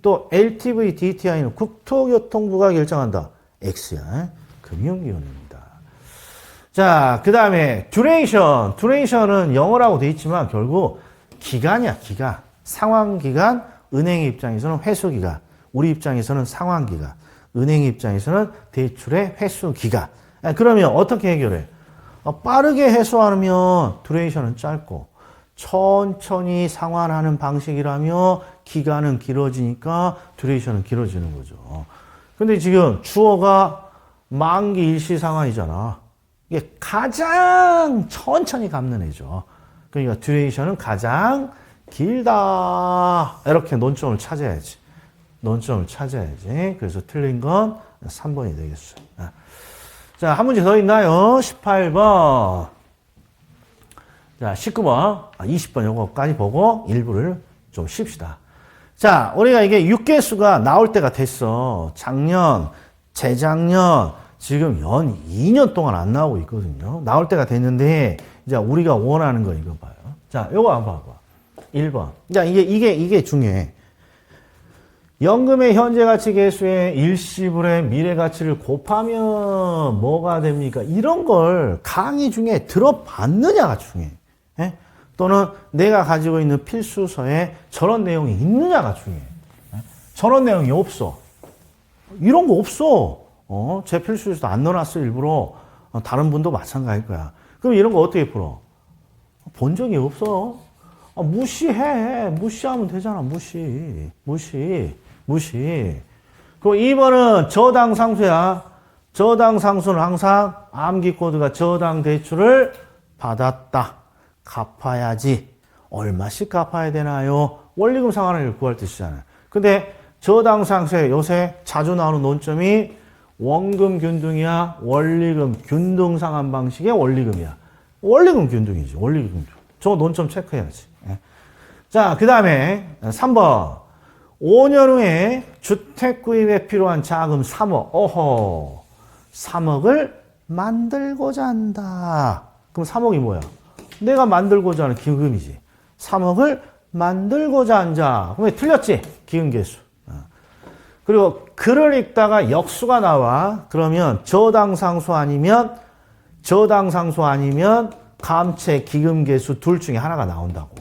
또 LTV, DTI는 국토교통부가 결정한다. X야. 금융위원회입니다. 자, 그 다음에 duration. duration은 영어라고 돼 있지만 결국 기간이야, 기간. 상환기간, 은행의 입장에서는 회수기간. 우리 입장에서는 상환기간. 은행의 입장에서는 대출의 회수기간. 그러면 어떻게 해결해? 빠르게 회수하면 duration은 짧고 천천히 상환하는 방식이라며 기간은 길어지니까 duration은 길어지는 거죠. 근데 지금 주어가 만기 일시 상환이잖아. 이게 가장 천천히 갚는 애죠. 그러니까 duration은 가장 길다. 이렇게 논점을 찾아야지. 논점을 찾아야지. 그래서 틀린 건 3번이 되겠어요. 자, 한 문제 더 있나요? 18번. 자, 19번, 20번 요거까지 보고 일부를 좀 쉽시다. 자, 우리가 이게 6개수가 나올 때가 됐어. 작년, 재작년, 지금 연 2년 동안 안 나오고 있거든요. 나올 때가 됐는데, 이제 우리가 원하는 거 이거 봐요. 자, 요거 한번 봐봐. 1번. 자, 이게 중요해. 연금의 현재 가치 계수에 일시불의 미래 가치를 곱하면 뭐가 됩니까? 이런 걸 강의 중에 들어봤느냐가 중요해. 예? 또는 내가 가지고 있는 필수서에 저런 내용이 있느냐가 중요해. 예? 저런 내용이 없어. 이런 거 없어. 제 필수서도 안 넣어놨어, 일부러. 다른 분도 마찬가지일 거야. 그럼 이런 거 어떻게 풀어? 본 적이 없어. 무시해. 무시하면 되잖아. 무시. 그리고 2번은 저당 상수야. 저당 상수는 항상 암기 코드가 저당 대출을 받았다. 갚아야지. 얼마씩 갚아야 되나요? 원리금 상환을 구할 뜻이잖아요. 근데 저당 상수에 요새 자주 나오는 논점이 원금 균등이야, 원리금 균등 상환 방식의 원리금이야. 원리금 균등이지. 원리금 균등. 저 논점 체크해야지. 자, 그 다음에 3번. 5년 후에 주택 구입에 필요한 자금 3억. 어허. 3억을 만들고자 한다. 그럼 3억이 뭐야? 내가 만들고자 하는 기금이지. 3억을 만들고자 한다. 그럼 틀렸지? 기금계수. 그리고 글을 읽다가 역수가 나와. 그러면 저당상수 아니면 감채 기금계수 둘 중에 하나가 나온다고.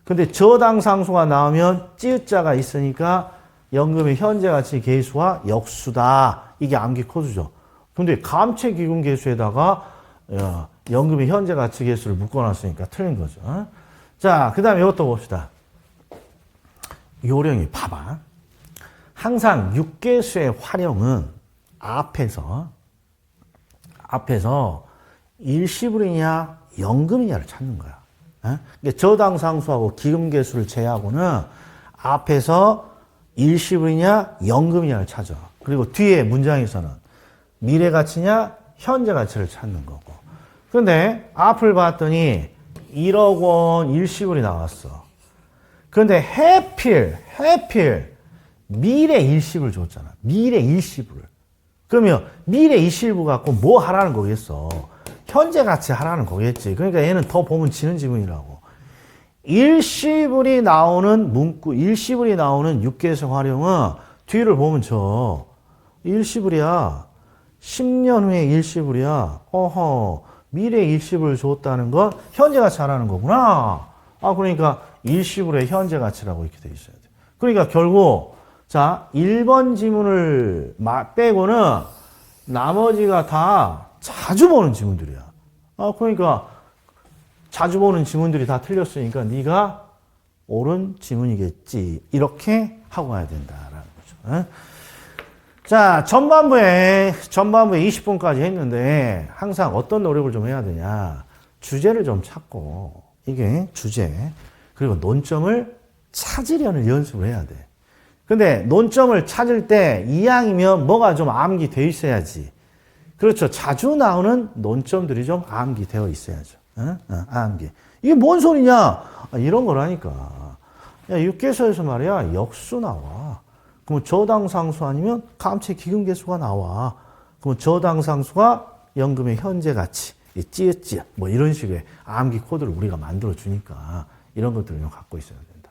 근데 저당상수가 나오면 찌읒자가 있으니까 연금의 현재가치 계수와 역수다. 이게 암기 코드죠. 근데 감채 기금계수에다가 연금의 현재가치 계수를 묶어놨으니까 틀린 거죠. 자, 그 다음에 이것도 봅시다. 요령이 봐봐. 항상 6계수의 활용은 앞에서 일시불이냐 연금이냐를 찾는 거야. 그러니까 저당상수하고 기금계수를 제하고는 앞에서 일시불이냐 연금이냐를 찾아. 그리고 뒤에 문장에서는 미래가치냐 현재가치를 찾는 거고. 그런데 앞을 봤더니 1억 원 일시불이 나왔어. 그런데 해필 미래 일시불 줬잖아. 미래 일시불. 그러면 미래 일시불 갖고 뭐 하라는 거겠어? 현재 가치 하라는 거겠지. 그러니까 얘는 더 보면 지는 지문이라고. 일시불이 나오는 문구, 일시불이 나오는 6계수 활용은 뒤를 보면 일시불이야. 10년 후에 일시불이야. 어허, 미래 일시불 줬다는 건 현재 가치 하라는 거구나. 그러니까 일시불의 현재 가치라고 이렇게 돼 있어야 돼. 그러니까 결국, 자, 1번 지문을 빼고는 나머지가 다 자주 보는 지문들이야. 그러니까 자주 보는 지문들이 다 틀렸으니까 네가 옳은 지문이겠지. 이렇게 하고 가야 된다라는 거죠. 자, 전반부에 20분까지 했는데 항상 어떤 노력을 좀 해야 되냐. 주제를 좀 찾고 이게 주제 그리고 논점을 찾으려는 연습을 해야 돼. 근데 논점을 찾을 때 이왕이면 뭐가 좀 암기되어 있어야지. 그렇죠. 자주 나오는 논점들이 좀 암기되어 있어야죠. 암기. 이게 뭔 소리냐? 이런 거라니까. 야, 6계수에서 말이야, 역수 나와. 그럼 저당상수 아니면 감채 기금계수가 나와. 그럼 저당상수가 연금의 현재 가치, 찌읒찌읒, 뭐 이런 식의 암기 코드를 우리가 만들어 주니까 이런 것들을 좀 갖고 있어야 된다.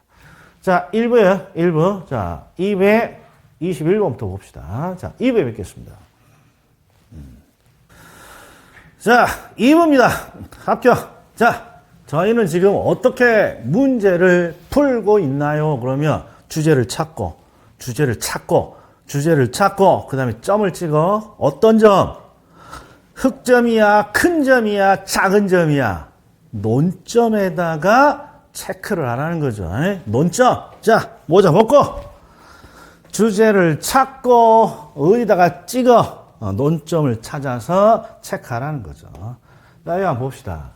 자, 1부에요. 1부. 자, 221번부터 봅시다. 자, 2부에 뵙겠습니다. 자, 2부입니다. 합격. 자, 저희는 지금 어떻게 문제를 풀고 있나요? 그러면 주제를 찾고, 그 다음에 점을 찍어. 어떤 점? 흑점이야, 큰 점이야, 작은 점이야. 논점에다가 체크를 하라는 거죠. 논점. 자, 모자 벗고. 주제를 찾고, 어디다가 찍어. 논점을 찾아서 체크하라는 거죠. 자, 이거 한번 봅시다.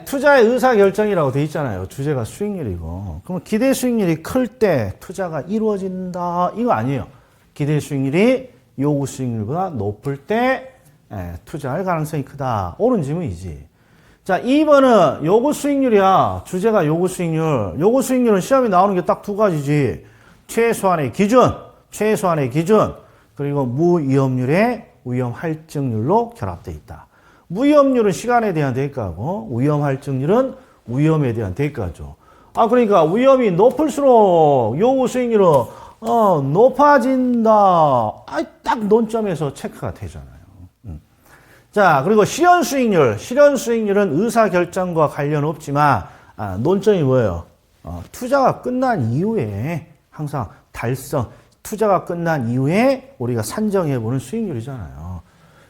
투자의 의사결정이라고 돼 있잖아요. 주제가 수익률이고. 그럼 기대 수익률이 클 때 투자가 이루어진다. 이거 아니에요. 기대 수익률이 요구 수익률보다 높을 때 투자할 가능성이 크다. 옳은 질문이지. 자, 2번은 요구 수익률이야. 주제가 요구 수익률. 요구 수익률은 시험에 나오는 게 딱 두 가지지. 최소한의 기준, 그리고 무위험률의 위험 할증률로 결합되어 있다. 무위험률은 시간에 대한 대가고 위험 할증률은 위험에 대한 대가죠. 그러니까 위험이 높을수록 요구 수익률은 높아진다. 딱 논점에서 체크가 되잖아요. 자, 그리고 실현 수익률은 의사결정과 관련 없지만 논점이 뭐예요? 투자가 끝난 이후에 항상 투자가 끝난 이후에 우리가 산정해보는 수익률이잖아요.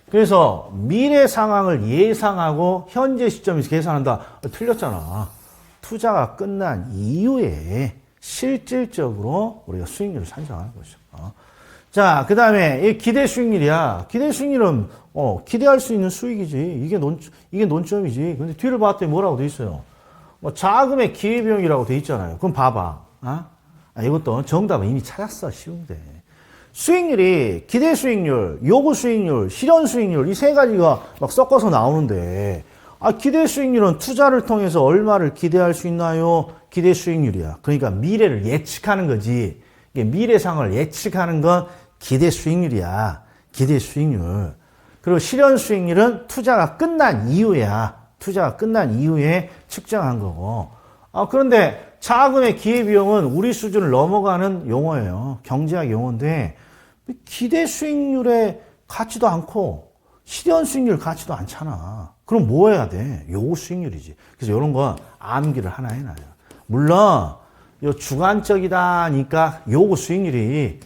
그래서 미래 상황을 예상하고 현재 시점에서 계산한다. 틀렸잖아. 투자가 끝난 이후에 실질적으로 우리가 수익률을 산정하는 거죠. 자, 그 다음에 이 기대 수익률이야. 기대 수익률은 기대할 수 있는 수익이지. 이게 논점이지. 근데 뒤를 봤더니 뭐라고 돼 있어요? 자금의 기회비용이라고 돼 있잖아요. 그럼 봐봐. 이것도 정답은 이미 찾았어. 쉬운데. 수익률이 기대 수익률, 요구 수익률, 실현 수익률 이 세 가지가 막 섞어서 나오는데 기대 수익률은 투자를 통해서 얼마를 기대할 수 있나요? 기대 수익률이야. 그러니까 미래를 예측하는 거지. 이게 미래상을 예측하는 건 기대 수익률이야. 기대 수익률. 그리고 실현 수익률은 투자가 끝난 이후야. 투자가 끝난 이후에 측정한 거고. 그런데 자금의 기회비용은 우리 수준을 넘어가는 용어예요. 경제학 용어인데 기대 수익률에 같지도 않고 실현 수익률 같지도 않잖아. 그럼 뭐 해야 돼? 요구 수익률이지. 그래서 이런 건 암기를 하나 해놔요. 물론 요 주관적이다니까 요구 수익률이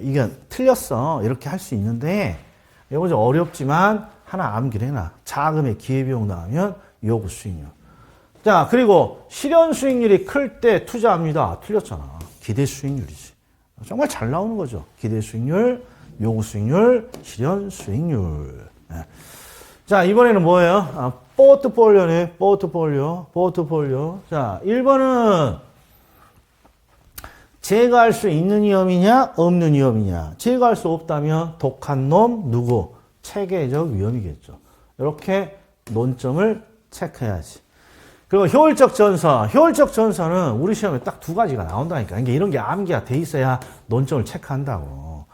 이게 틀렸어. 이렇게 할 수 있는데 이거 좀 어렵지만 하나 암기를 해놔. 자금의 기회비용 나오면 요구 수익률. 자, 그리고 실현 수익률이 클 때 투자합니다. 틀렸잖아. 기대 수익률이지. 정말 잘 나오는 거죠. 기대 수익률, 요구 수익률, 실현 수익률. 자, 이번에는 뭐예요? 포트폴리오네. 포트폴리오. 자, 1번은 제거할 수 있는 위험이냐, 없는 위험이냐. 제거할 수 없다면 독한 놈, 누구? 체계적 위험이겠죠. 이렇게 논점을 체크해야지. 그리고 효율적 전선은 우리 시험에 딱 두 가지가 나온다니까. 그러니까 이런 게 암기가 돼 있어야 논점을 체크한다고.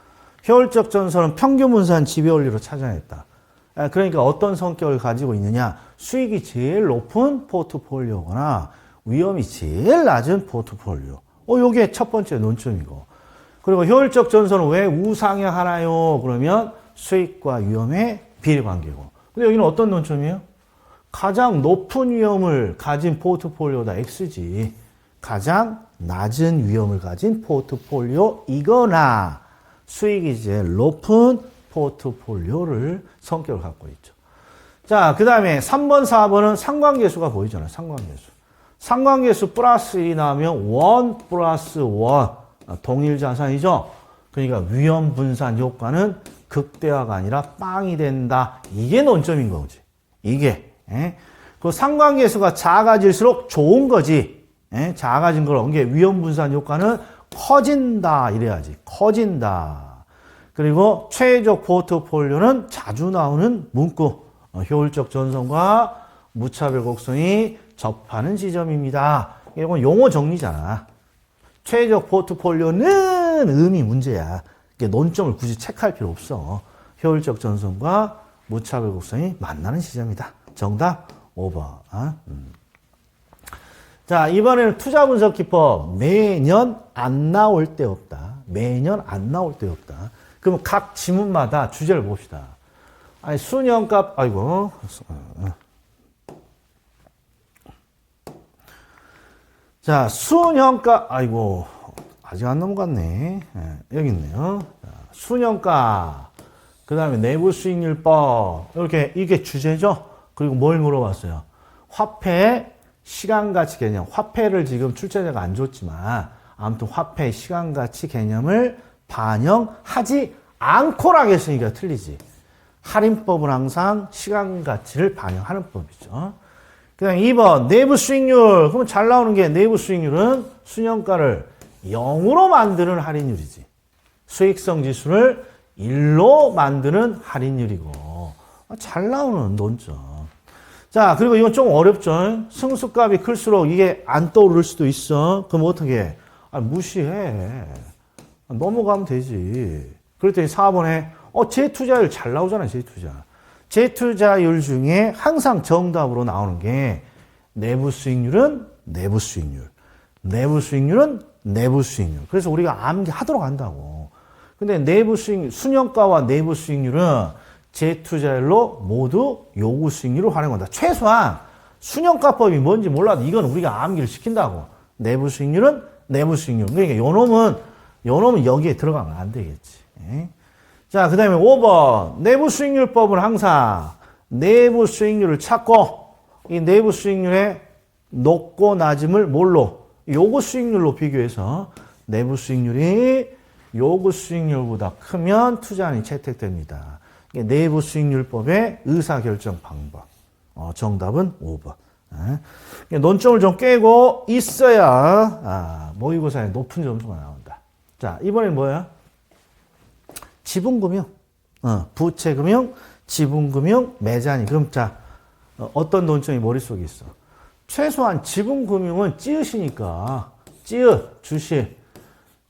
효율적 전선은 평균 분산 지배 원리로 찾아냈다. 그러니까 어떤 성격을 가지고 있느냐. 수익이 제일 높은 포트폴리오거나 위험이 제일 낮은 포트폴리오. 요게 첫 번째 논점이고. 그리고 효율적 전선은 왜 우상향하나요? 그러면 수익과 위험의 비례관계고. 근데 여기는 어떤 논점이에요? 가장 높은 위험을 가진 포트폴리오다 X지. 가장 낮은 위험을 가진 포트폴리오이거나 수익이 제일 높은 포트폴리오를 성격을 갖고 있죠. 자, 그 다음에 3번, 4번은 상관계수가 보이잖아요. 상관계수 플러스 1이 나오면 1 플러스 1 동일 자산이죠. 그러니까 위험 분산 효과는 극대화가 아니라 빵이 된다. 이게 논점인 거지. 이게. 그 상관계수가 작아질수록 좋은 거지. 작아진 걸 옮겨 위험 분산 효과는 커진다. 이래야지. 커진다. 그리고 최적 포트폴리오는 자주 나오는 문구. 효율적 전선과 무차별 곡선이 접하는 지점입니다. 이건 용어 정리잖아. 최적 포트폴리오는 의미 문제야. 논점을 굳이 체크할 필요 없어. 효율적 전선과 무차별 곡선이 만나는 지점이다. 정답 5번. 자, 이번에는 투자 분석 기법. 매년 안 나올 데 없다. 매년 안 나올 데 없다. 그럼 각 지문마다 주제를 봅시다. 아니, 수년값, 아이고. 자, 수년값, 아이고. 아직 안 넘어갔네. 여기 있네요. 자, 수년값. 그 다음에 내부 수익률법. 이렇게, 이게 주제죠? 그리고 뭘 물어봤어요? 화폐, 시간가치 개념. 화폐를 지금 출제자가 안 줬지만, 아무튼 화폐, 시간가치 개념을 반영하지 않고라고 했으니까 틀리지. 할인법은 항상 시간가치를 반영하는 법이죠. 그 다음에 2번, 내부 수익률. 그러면 잘 나오는 게 내부 수익률은 수년가를 0으로 만드는 할인율이지. 수익성 지수를 1로 만드는 할인율이고. 잘 나오는 논점. 자, 그리고 이건 좀 어렵죠. 승수값이 클수록 이게 안 떠오를 수도 있어. 그럼 어떻게 해? 무시해. 넘어가면 되지. 그랬더니 4번에, 재투자율 잘 나오잖아, 재투자. 재투자율 중에 항상 정답으로 나오는 게 내부 수익률은 내부 수익률. 내부 수익률은 내부 수익률. 그래서 우리가 암기하도록 한다고. 근데 내부 수익률, 수년가와 내부 수익률은 재투자율로 모두 요구 수익률을 활용한다. 최소한 수년가법이 뭔지 몰라도 이건 우리가 암기를 시킨다고. 내부 수익률은 내부 수익률. 그러니까 요놈은 여기에 들어가면 안 되겠지. 자, 그 다음에 5번. 내부 수익률법은 항상 내부 수익률을 찾고 이 내부 수익률의 높고 낮음을 뭘로? 요구 수익률로 비교해서 내부 수익률이 요구 수익률보다 크면 투자안이 채택됩니다. 이게 내부 수익률법의 의사결정 방법. 정답은 5번. 논점을 좀 깨고 있어야 모의고사에 높은 점수가 나온다. 자, 이번엔 뭐야? 지분금융. 부채금융, 지분금융, 매자니. 그럼 자, 어떤 논점이 머릿속에 있어? 최소한 지분금융은 찌읒이니까 찌읒, 주식.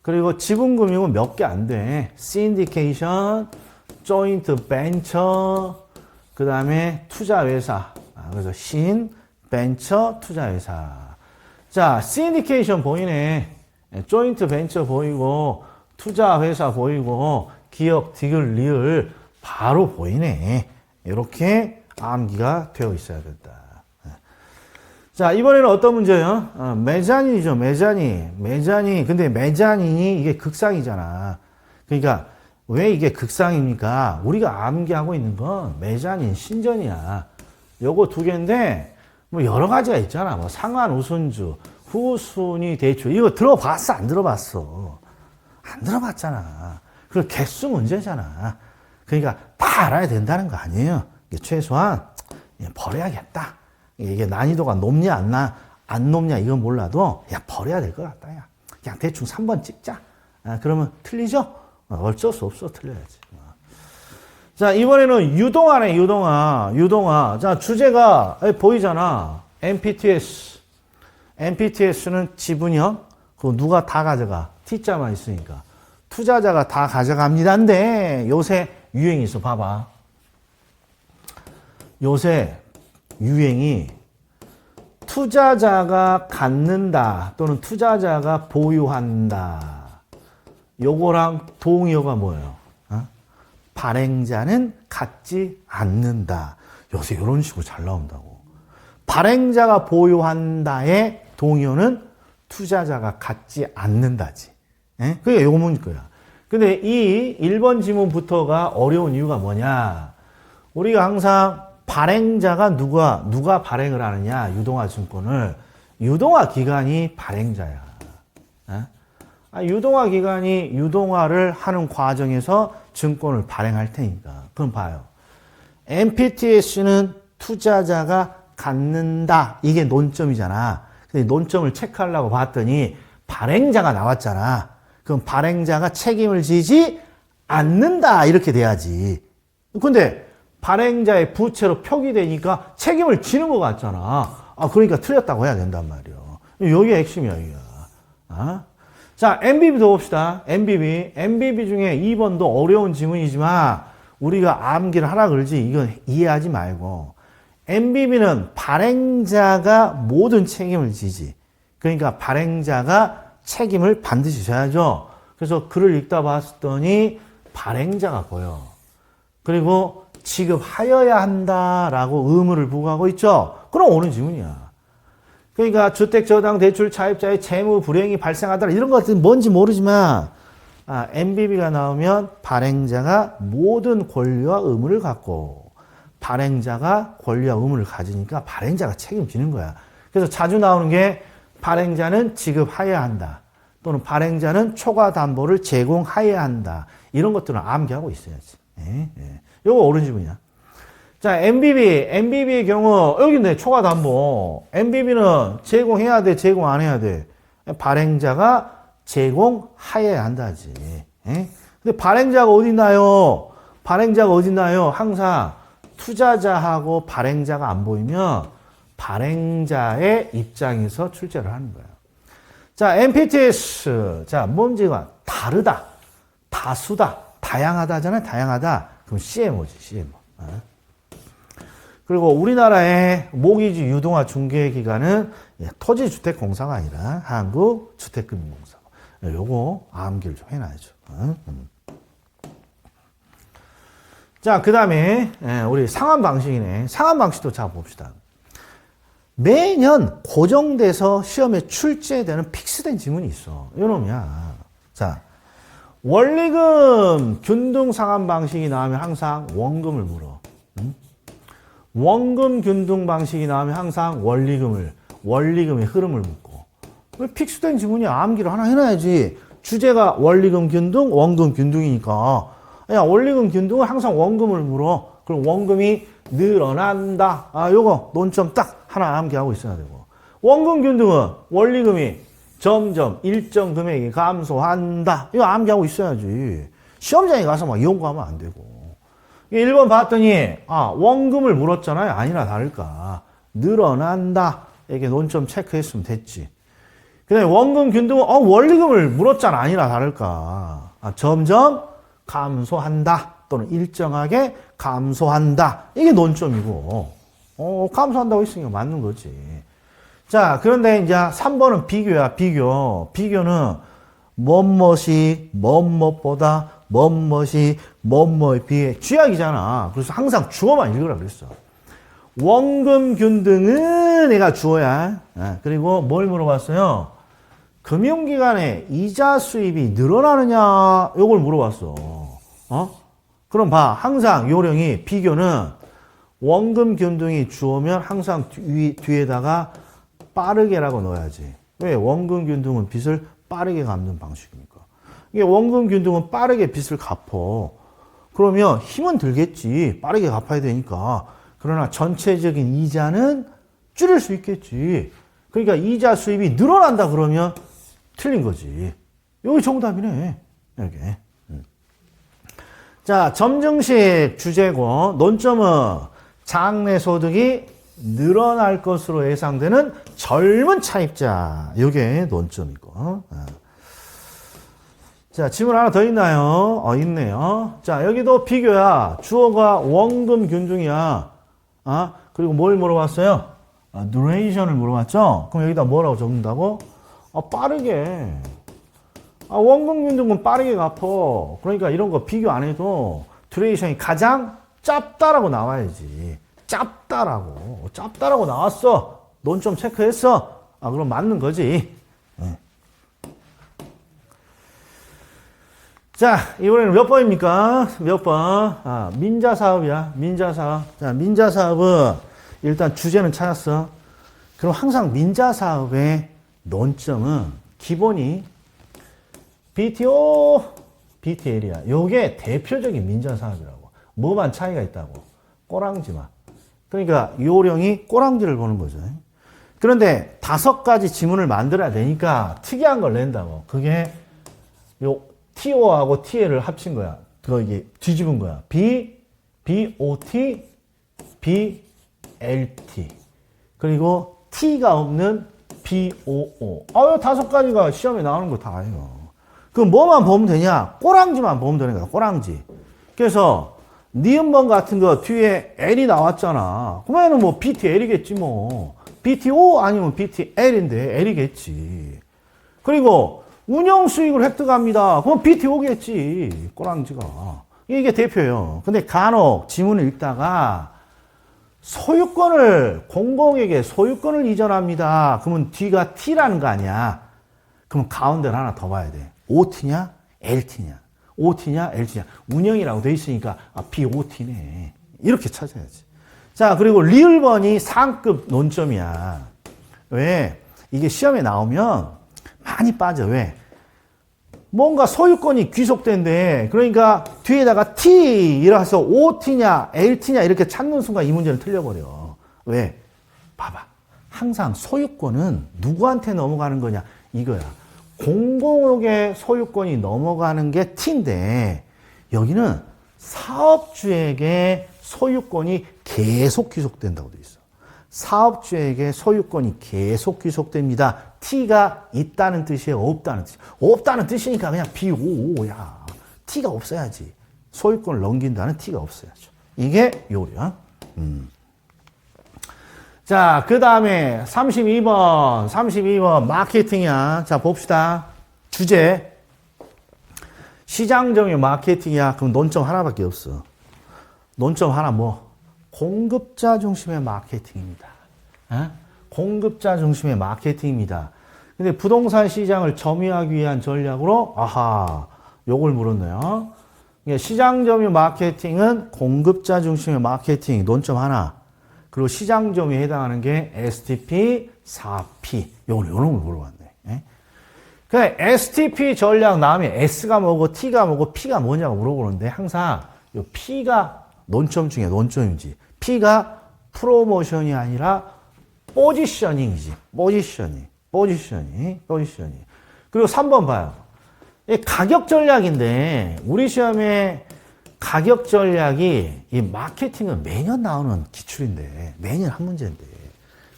그리고 지분금융은 몇 개 안 돼. 신디케이션, 조인트 벤처, 그 다음에 투자회사. 그래서 신, 벤처, 투자회사. 자, 신디케이션 보이네. 조인트 벤처 보이고, 투자회사 보이고, 기업, 디귿, 리을 바로 보이네. 이렇게 암기가 되어 있어야 된다. 자, 이번에는 어떤 문제예요? 매자닌이죠, 매자닌. 근데 매자닌이 이게 극상이잖아. 그러니까 왜 이게 극상입니까? 우리가 암기하고 있는 건 매자닌, 신전이야. 요거 두 개인데 뭐 여러 가지가 있잖아. 뭐 상한 우선주, 후순위 대출. 이거 들어봤어? 안 들어봤어? 안 들어봤잖아. 그리고 개수 문제잖아. 그러니까 다 알아야 된다는 거 아니에요. 최소한 버려야겠다. 이게 난이도가 높냐 안 높냐 이건 몰라도 야 버려야 될 것 같다. 야. 그냥 대충 3번 찍자. 그러면 틀리죠? 어쩔 수 없어. 틀려야지. 자, 이번에는 유동화네. 유동화. 자, 주제가 보이잖아. MPTS. MPTS는 지분형. 그거 누가 다 가져가. T자만 있으니까. 투자자가 다 가져갑니다인데 요새 유행이 있어. 봐봐. 요새 유행이 투자자가 갖는다 또는 투자자가 보유한다. 요거랑 동의어가 뭐예요? 발행자는 갖지 않는다. 요새 이런 식으로 잘 나온다고. 발행자가 보유한다의 동의어는 투자자가 갖지 않는다지. 그게 요거 문일 거야. 근데 이 1번 지문부터가 어려운 이유가 뭐냐? 우리가 항상 발행자가 누가 발행을 하느냐? 유동화 증권을. 유동화 기관이 발행자야. 유동화 기관이 유동화를 하는 과정에서 증권을 발행할 테니까. 그럼 봐요. MPTS는 투자자가 갖는다. 이게 논점이잖아. 근데 논점을 체크하려고 봤더니 발행자가 나왔잖아. 그럼 발행자가 책임을 지지 않는다. 이렇게 돼야지. 근데 발행자의 부채로 표기되니까 책임을 지는 것 같잖아. 그러니까 틀렸다고 해야 된단 말이야. 여기가 핵심이야, 여기가. 자, MBB도 봅시다. MBB 중에 2번도 어려운 지문이지만 우리가 암기를 하라 그러지 이건 이해하지 말고 MBB는 발행자가 모든 책임을 지지. 그러니까 발행자가 책임을 반드시 져야죠. 그래서 글을 읽다 봤더니 발행자가 보여. 그리고 지급하여야 한다라고 의무를 부과하고 있죠. 그럼 옳은 지문이야. 그러니까 주택저당대출 차입자의 채무 불이행이 발생하더라 이런 것들은 뭔지 모르지만 MBB가 나오면 발행자가 모든 권리와 의무를 갖고 발행자가 권리와 의무를 가지니까 발행자가 책임지는 거야. 그래서 자주 나오는 게 발행자는 지급하여야 한다. 또는 발행자는 초과 담보를 제공하여야 한다. 이런 것들은 암기하고 있어야지. 요거 옳은 지문이야. 자, MBB의 경우, 여기 있네, 초과 담보. MBB는 제공해야 돼, 제공 안 해야 돼? 발행자가 제공하여야 한다지. 근데 발행자가 어딨나요? 발행자가 어딨나요? 항상 투자자하고 발행자가 안 보이면 발행자의 입장에서 출제를 하는 거예요. 자, MPTS. 자, 뭔지가 다르다, 다수다, 다양하다 하잖아요. 다양하다. 그럼 CMO지, CMO. 그리고 우리나라의 모기지 유동화 중개기관은 토지주택공사가 아니라 한국주택금융공사. 요거 암기를 좀 해놔야죠. 자, 그 다음에 우리 상환 방식이네. 상환 방식도 자 봅시다. 매년 고정돼서 시험에 출제되는 픽스된 지문이 있어. 요놈이야. 자, 원리금 균등 상환 방식이 나오면 항상 원금을 물어. 원금 균등 방식이 나오면 항상 원리금의 흐름을 묻고. 픽스된 지문이 암기를 하나 해놔야지. 주제가 원리금 균등, 원금 균등이니까. 야, 원리금 균등은 항상 원금을 물어. 그럼 원금이 늘어난다. 요거 논점 딱 하나 암기하고 있어야 되고. 원금 균등은 원리금이 점점 일정 금액이 감소한다. 이거 암기하고 있어야지. 시험장에 가서 막 연구하면 안 되고. 1번 봤더니 원금을 물었잖아요. 아니나 다를까. 늘어난다. 이렇게 논점 체크했으면 됐지. 그 다음에 원금 균등은 원리금을 물었잖아. 아니나 다를까. 점점 감소한다. 또는 일정하게 감소한다. 이게 논점이고. 감소한다고 했으니까 맞는 거지. 자, 그런데 이제 3번은 비교야, 비교. 비교는 뭐뭇이 뭐뭇보다 뭐뭇이 뭐뭐에 비해 쥐약이잖아. 그래서 항상 주어만 읽으라 그랬어. 원금 균등은 내가 주어야. 그리고 뭘 물어봤어요? 금융기관의 이자 수입이 늘어나느냐? 요걸 물어봤어. 그럼 봐. 항상 요령이 비교는 원금 균등이 주어면 항상 뒤에다가 빠르게라고 넣어야지. 왜? 원금 균등은 빚을 빠르게 갚는 방식이니까. 이게 원금 균등은 빠르게 빚을 갚어. 그러면 힘은 들겠지. 빠르게 갚아야 되니까. 그러나 전체적인 이자는 줄일 수 있겠지. 그러니까 이자 수입이 늘어난다 그러면 틀린 거지. 여기 정답이네. 이렇게. 자, 점증식 주제고 논점은 장래소득이 늘어날 것으로 예상되는 젊은 차입자. 이게 논점이고. 자, 질문 하나 더 있나요? 있네요. 자, 여기도 비교야. 주어가 원금 균등이야. 그리고 뭘 물어봤어요? duration을 물어봤죠? 그럼 여기다 뭐라고 적는다고? 빠르게. 원금 균등은 빠르게 갚어. 그러니까 이런 거 비교 안 해도 duration이 가장 짧다라고 나와야지. 짧다라고 나왔어. 논점 체크했어. 그럼 맞는 거지. 자, 이번에는 몇 번입니까? 몇 번? 민자사업이야. 민자사업. 자, 민자사업은 일단 주제는 찾았어. 그럼 항상 민자사업의 논점은 기본이 BTO, BTL이야. 요게 대표적인 민자사업이라고. 뭐만 차이가 있다고? 꼬랑지만. 그러니까 요령이 꼬랑지를 보는 거죠. 그런데 5가지 지문을 만들어야 되니까 특이한 걸 낸다고. 그게 요 TO하고 TL을 합친 거야. 그거 이게 뒤집은 거야. BOT, BLT. 그리고 T가 없는 BOO. 5가지가 시험에 나오는 거 다예요. 그럼 뭐만 보면 되냐? 꼬랑지만 보면 되는 거야. 꼬랑지. 그래서 니은번 같은 거 뒤에 L이 나왔잖아. 그러면은 뭐 BTL이겠지 뭐. BTO 아니면 BTL인데 L이겠지. 그리고 운영 수익을 획득합니다. 그럼 BTO겠지. 꼬랑지가. 이게 대표예요. 근데 간혹 지문을 읽다가 소유권을 공공에게 소유권을 이전합니다. 그러면 뒤가 T라는 거 아니야. 그럼 가운데를 하나 더 봐야 돼. OT냐 LT냐. OT냐 LT냐. 운영이라고 돼 있으니까 BOT네. 이렇게 찾아야지. 자, 그리고 리을번이 상급 논점이야. 왜? 이게 시험에 나오면 많이 빠져. 왜? 뭔가 소유권이 귀속된데, 그러니까 뒤에다가 T이라서 OT냐, LT냐 이렇게 찾는 순간 이 문제는 틀려버려. 왜? 봐봐. 항상 소유권은 누구한테 넘어가는 거냐? 이거야. 공공에게 소유권이 넘어가는 게 T인데, 여기는 사업주에게 소유권이 계속 귀속된다고 돼 있어. 사업주에게 소유권이 계속 귀속됩니다. T가 있다는 뜻이에요? 없다는 뜻이에요? 없다는 뜻이니까 그냥 BOO야. T가 없어야지. 소유권을 넘긴다는 T가 없어야죠. 이게 요령. 자, 그 다음에 32번 마케팅이야. 자, 봅시다. 주제. 시장점유 마케팅이야. 그럼 논점 하나밖에 없어. 논점 하나 뭐? 공급자 중심의 마케팅입니다. 공급자 중심의 마케팅입니다. 근데 부동산 시장을 점유하기 위한 전략으로 요걸 물었네요. 시장 점유 마케팅은 공급자 중심의 마케팅 논점 하나. 그리고 시장 점유에 해당하는 게 STP, 4P. 요런 걸 물어봤네. 그냥 STP 전략 나오면 S가 뭐고 T가 뭐고 P가 뭐냐고 물어보는데 항상 요 P가 논점 중에 논점이지. P가 프로모션이 아니라 포지셔닝이지. 포지셔닝. 그리고 3번 봐요. 가격 전략인데 우리 시험에 가격 전략이 이 마케팅은 매년 나오는 기출인데 매년 한 문제인데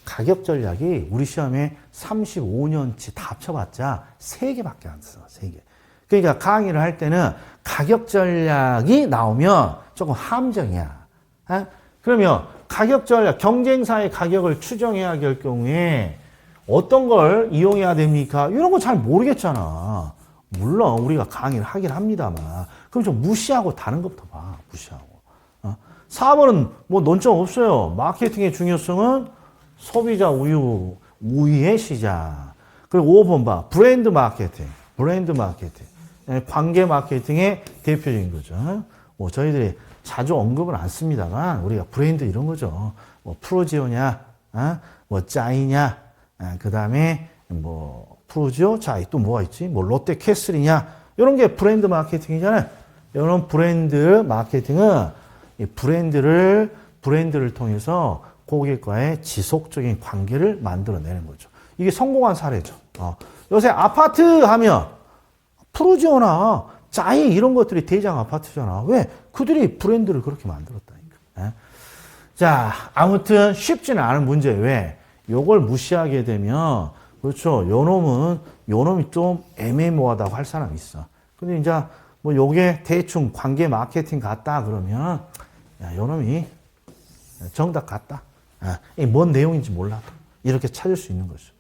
가격 전략이 우리 시험에 35년치 다 합쳐봤자 3개밖에 안 써. 3개. 그러니까 강의를 할 때는 가격 전략이 나오면 조금 함정이야. 그러면 가격 전략, 경쟁사의 가격을 추정해야 할 경우에 어떤 걸 이용해야 됩니까? 이런 거 잘 모르겠잖아. 물론 우리가 강의를 하긴 합니다만 그럼 좀 무시하고 다른 것부터 봐. 무시하고. 4번은 뭐 논점 없어요. 마케팅의 중요성은 소비자 우위의 시장. 그리고 5번 봐. 브랜드 마케팅. 관계 마케팅의 대표적인 거죠. 뭐 저희들이 자주 언급은 안 씁니다만 우리가 브랜드 이런 거죠. 뭐 프로지오냐, 뭐 짜이냐, 그 다음에 뭐 프로지오, 짜이 또 뭐가 있지? 뭐 롯데 캐슬이냐 이런 게 브랜드 마케팅이잖아요. 이런 브랜드 마케팅은 이 브랜드를 통해서 고객과의 지속적인 관계를 만들어내는 거죠. 이게 성공한 사례죠. 요새 아파트 하면 프로지오나 짜이 이런 것들이 대장 아파트잖아. 왜? 그들이 브랜드를 그렇게 만들었다니까. 자, 아무튼 쉽지는 않은 문제. 왜? 요걸 무시하게 되면, 그렇죠. 요놈이 좀 애매모호하다고 할 사람이 있어. 근데 이제 뭐 요게 대충 관계 마케팅 같다 그러면, 야, 요놈이 정답 같다. 뭔 내용인지 몰라도 이렇게 찾을 수 있는 거죠.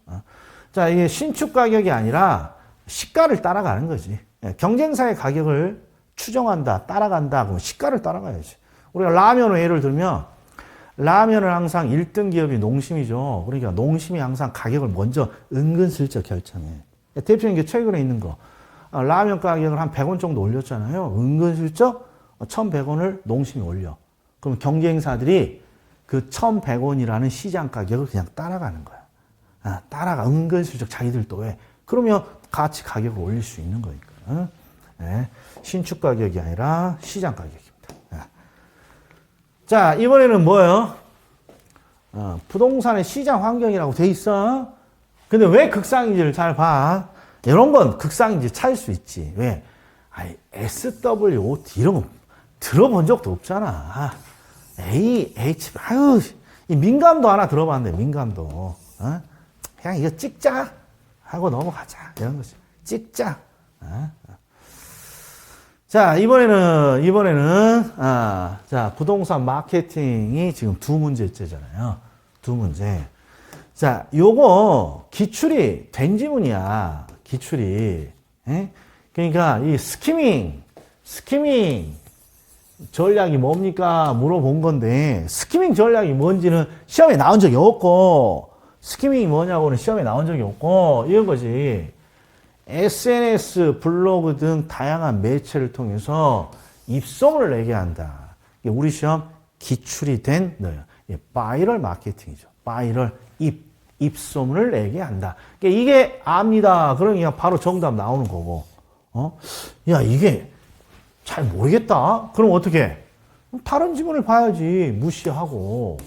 자, 이게 신축 가격이 아니라 시가를 따라가는 거지. 경쟁사의 가격을 추정한다, 따라간다, 그럼 시가를 따라가야지. 우리가 라면을 예를 들면, 라면은 항상 1등 기업이 농심이죠. 그러니까 농심이 항상 가격을 먼저 은근슬쩍 결정해. 대표적인 게 최근에 있는 거. 라면 가격을 한 100원 정도 올렸잖아요. 은근슬쩍 1,100원을 농심이 올려. 그럼 경쟁사들이 그 1,100원이라는 시장 가격을 그냥 따라가는 거야. 따라가. 은근슬쩍 자기들도 왜. 그러면 같이 가격을 올릴 수 있는 거니까. 신축 가격이 아니라 시장 가격입니다. 자, 이번에는 뭐예요? 부동산의 시장 환경이라고 돼 있어. 근데 왜 극상인지를 잘 봐. 이런 건 극상인지 찾을 수 있지. 왜? SWOT 이런 거 들어본 적도 없잖아. AH, 이 민감도 하나 들어봤는데, 민감도. 그냥 이거 찍자 하고 넘어가자. 이런 거지. 찍자. 자, 이번에는, 자, 부동산 마케팅이 지금 2문제째잖아요. 2문제. 자, 요거 기출이 된 지문이야. 기출이. 에? 그러니까 이 스키밍 전략이 뭡니까? 물어본 건데 스키밍 전략이 뭔지는 시험에 나온 적이 없고 스키밍이 뭐냐고는 시험에 나온 적이 없고 이런 거지. SNS, 블로그 등 다양한 매체를 통해서 입소문을 내게 한다. 이게 우리 시험 기출이 된 바이럴 마케팅이죠. 바이럴 입소문을 내게 한다. 이게 압니다. 그러니까 바로 정답 나오는 거고. 야, 이게 잘 모르겠다. 그럼 어떻게? 다른 지문을 봐야지. 무시하고.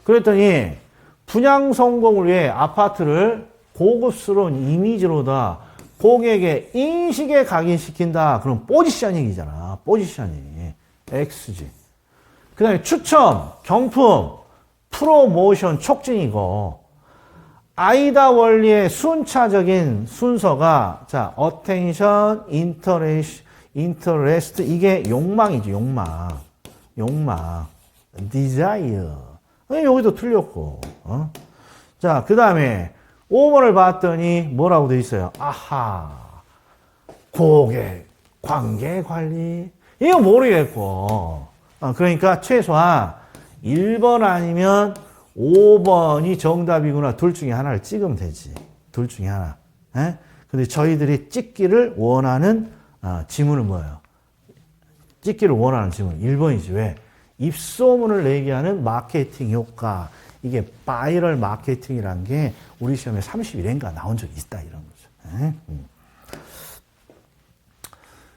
그랬더니 분양 성공을 위해 아파트를 고급스러운 이미지로다 고객의 인식에 각인시킨다. 그럼 포지셔닝이잖아. 포지셔닝. X지. 그 다음에 추첨, 경품, 프로모션 촉진이고 아이다 원리의 순차적인 순서가 자, attention, interest 이게 욕망이지. 욕망. desire. 여기도 틀렸고. 자, 그 다음에 5번을 봤더니 뭐라고 돼 있어요? 아하. 고객, 관계 관리. 이거 모르겠고. 그러니까 최소한 1번 아니면 5번이 정답이구나. 둘 중에 하나를 찍으면 되지. 둘 중에 하나. 에? 근데 저희들이 찍기를 원하는 지문은 뭐예요? 찍기를 원하는 지문 1번이지. 왜? 입소문을 내게 하는 마케팅 효과. 이게 바이럴 마케팅이란 게 우리 시험에 31회인가 나온 적이 있다. 이런 거죠.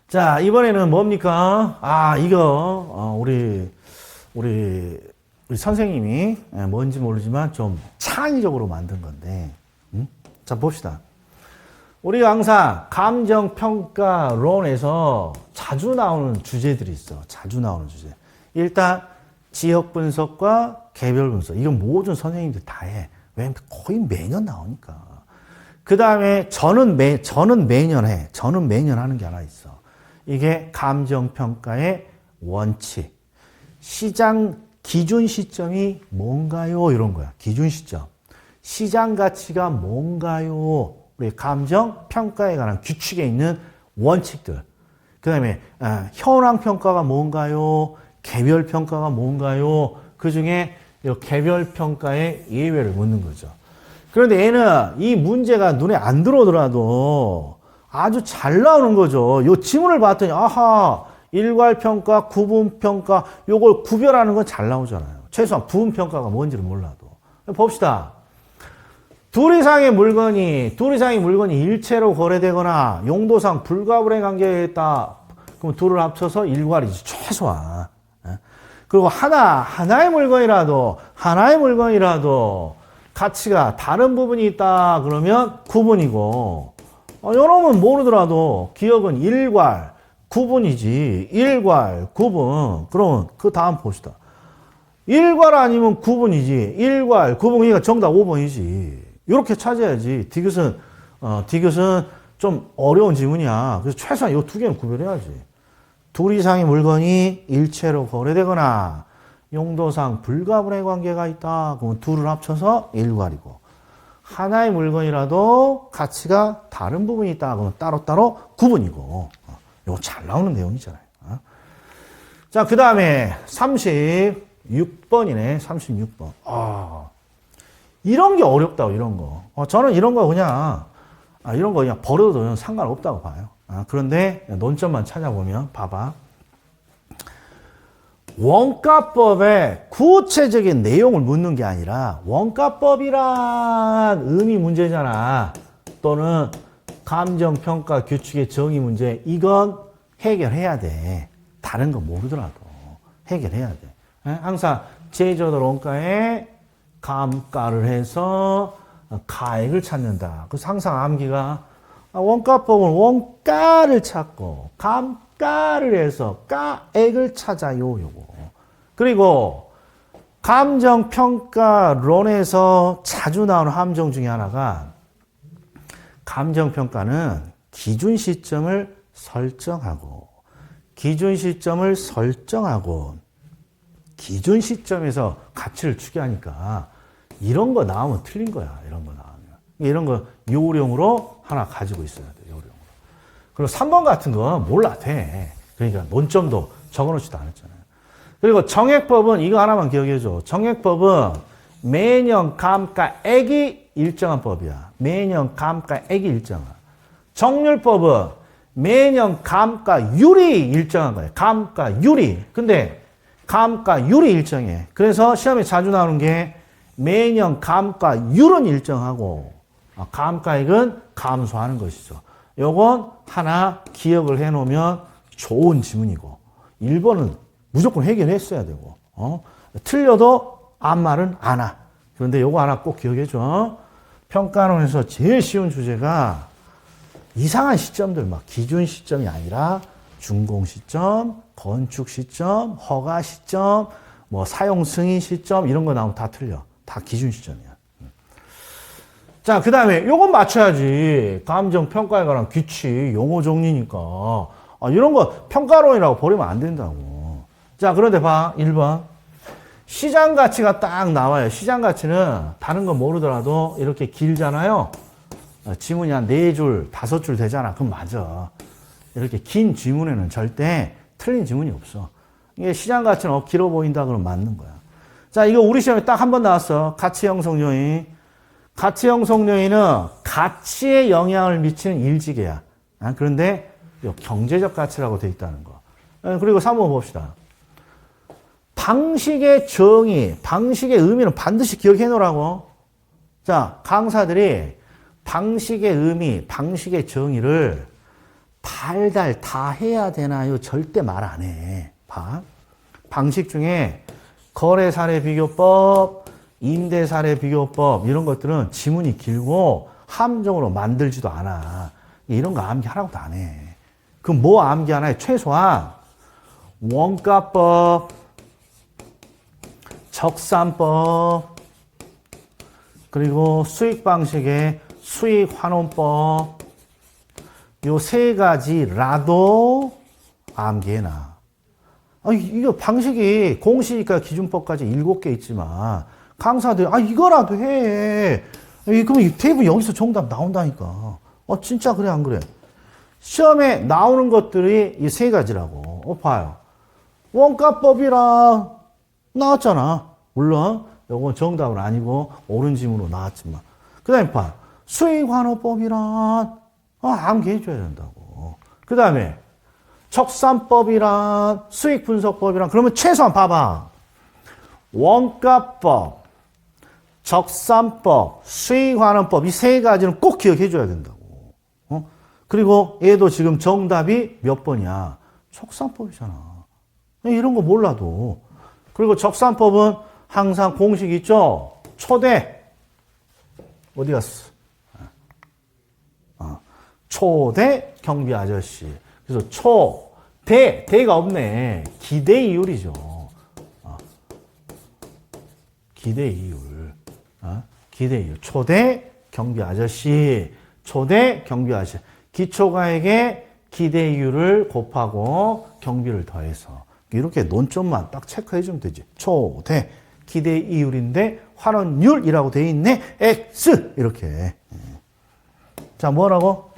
자, 이번에는 뭡니까? 이거, 우리 선생님이 뭔지 모르지만 좀 창의적으로 만든 건데. 자, 봅시다. 우리가 항상 감정평가론에서 자주 나오는 주제들이 있어. 자주 나오는 주제. 일단, 지역 분석과 개별 분석. 이건 모든 선생님들 다 해. 왜냐면 거의 매년 나오니까. 그 다음에 저는 매년 해. 저는 매년 하는 게 하나 있어. 이게 감정평가의 원칙. 시장 기준 시점이 뭔가요? 이런 거야. 기준 시점. 시장 가치가 뭔가요? 우리 감정평가에 관한 규칙에 있는 원칙들. 그 다음에 현황평가가 뭔가요? 개별평가가 뭔가요? 그 중에 개별평가의 예외를 묻는 거죠. 그런데 얘는 이 문제가 눈에 안 들어오더라도 아주 잘 나오는 거죠. 요 지문을 봤더니 아하 일괄평가, 구분평가 요걸 구별하는 건 잘 나오잖아요. 최소한 부분평가가 뭔지를 몰라도. 봅시다. 둘 이상의 물건이 일체로 거래되거나 용도상 불가분의 관계에 있다. 그럼 둘을 합쳐서 일괄이지. 최소한. 그리고 하나의 물건이라도 가치가 다른 부분이 있다. 그러면 구분이고, 여러분 모르더라도 기억은 일괄, 구분이지. 일괄, 구분. 그러면 그 다음 봅시다. 일괄 아니면 구분이지. 일괄, 구분이니까 정답 5번이지. 이렇게 찾아야지. 디귿은 좀 어려운 지문이야. 그래서 최소한 이 두 개는 구별해야지. 둘 이상의 물건이 일체로 거래되거나 용도상 불가분의 관계가 있다. 그러면 둘을 합쳐서 일괄이고 하나의 물건이라도 가치가 다른 부분이 있다. 그러면 따로따로 구분이고 이거 잘 나오는 내용이잖아요. 자, 그 다음에 36번이네. 36번. 이런 게 어렵다고, 이런 거. 저는 이런 거 그냥 버려도 상관없다고 봐요. 그런데 논점만 찾아보면 봐봐. 원가법의 구체적인 내용을 묻는 게 아니라 원가법이란 의미 문제잖아. 또는 감정평가 규칙의 정의 문제. 이건 해결해야 돼. 다른 거 모르더라도 해결해야 돼. 항상 제조들 원가에 감가를 해서 가액을 찾는다. 그래서 항상 암기가 원가법은 원가를 찾고 감가를 해서 가액을 찾아요. 요거. 그리고 감정평가론에서 자주 나오는 함정 중에 하나가 감정평가는 기준 시점을 설정하고 기준 시점에서 가치를 추계하니까 이런 거 나오면 틀린 거야. 이런 거 나오면. 이런 거 요령으로 하나 가지고 있어야 돼. 요령으로. 그리고 3번 같은 거 몰라 돼. 그러니까 논점도 적어놓지도 않았잖아요. 그리고 정액법은 이거 하나만 기억해줘. 정액법은 매년 감가액이 일정한 법이야. 매년 감가액이 일정한. 정률법은 매년 감가율이 일정한 거야. 감가율이. 근데 감가율이 일정해. 그래서 시험에 자주 나오는 게 매년 감가율은 일정하고 감가액은 감소하는 것이죠. 요건 하나 기억을 해놓으면 좋은 지문이고 1번은 무조건 해결했어야 되고 틀려도 아무 말은 안 와. 그런데 요거 하나 꼭 기억해줘. 평가론에서 제일 쉬운 주제가 이상한 시점들 막 기준 시점이 아니라 준공 시점, 건축 시점, 허가 시점, 뭐 사용 승인 시점 이런 거 나오면 다 틀려. 다 기준 시점이야. 자, 그 다음에 요건 맞춰야지. 감정 평가에 관한 규칙, 용어 정리니까. 이런 거 평가론이라고 버리면 안 된다고. 자, 그런데 봐. 1번. 시장 가치가 딱 나와요. 시장 가치는 다른 거 모르더라도 이렇게 길잖아요. 지문이 한 4줄, 5줄 되잖아. 그럼 맞아. 이렇게 긴 지문에는 절대 틀린 지문이 없어. 이게 시장 가치는 길어 보인다 그러면 맞는 거야. 자, 이거 우리 시험에 딱 한 번 나왔어. 가치 형성 요인. 가치 형성 요인은 가치에 영향을 미치는 일지계야. 그런데 경제적 가치라고 돼 있다는 거. 그리고 3번 봅시다. 방식의 정의, 방식의 의미는 반드시 기억해 놓으라고. 자, 강사들이 방식의 의미, 방식의 정의를 달달 다 해야 되나요? 절대 말 안 해. 봐. 방식 중에 거래 사례 비교법, 임대 사례 비교법 이런 것들은 지문이 길고 함정으로 만들지도 않아. 이런 거 암기 하나도 안 해. 그럼 뭐 암기하나요? 최소한 원가법, 적산법, 그리고 수익 방식의 수익 환원법 요 3가지라도 암기해놔. 이거 방식이 공시니까 기준법까지 7개 있지만 강사들 이거라도 해. 그럼 대부분 여기서 정답 나온다니까. 진짜 그래 안 그래? 시험에 나오는 것들이 이 3가지라고. 봐요. 원가법이랑 나왔잖아. 물론 요건 정답은 아니고 옳은 지문으로 나왔지만. 그 다음에 봐. 수익환원법이란 암기해줘야 된다고. 그 다음에 적산법이란 수익분석법이란 그러면 최소한 봐봐. 원가법, 적산법, 수익환원법 이 3가지는 꼭 기억해줘야 된다고. 그리고 얘도 지금 정답이 몇 번이야? 적산법이잖아. 이런 거 몰라도. 그리고 적산법은 항상 공식 있죠? 초대. 어디 갔어? 초대 경비 아저씨. 그래서 대가 없네. 기대 이율이죠. 기대 이율. 기대 이율. 초대 경비 아저씨. 초대 경비 아저씨. 기초가액에 기대 이율을 곱하고 경비를 더해서. 이렇게 논점만 딱 체크해주면 되지. 초대 기대 이율인데 환원율이라고 돼 있네. X 이렇게. 자, 뭐라고?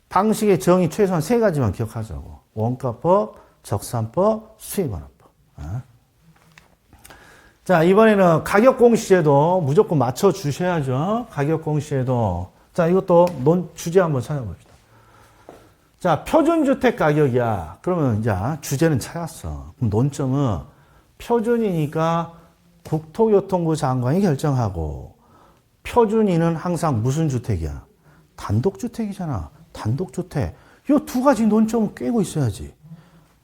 방식의 정의 최소한 3가지만 기억하자고. 원가법, 적산법, 수익환원법. 자, 이번에는 가격공시제도 무조건 맞춰주셔야죠. 가격공시제도. 자, 이것도 주제 한번 찾아봅시다. 자, 표준주택 가격이야. 그러면 이제 주제는 찾았어. 그럼 논점은 표준이니까 국토교통부 장관이 결정하고 표준이는 항상 무슨 주택이야? 단독주택이잖아. 단독주택. 이 2가지 논점은 꿰고 있어야지.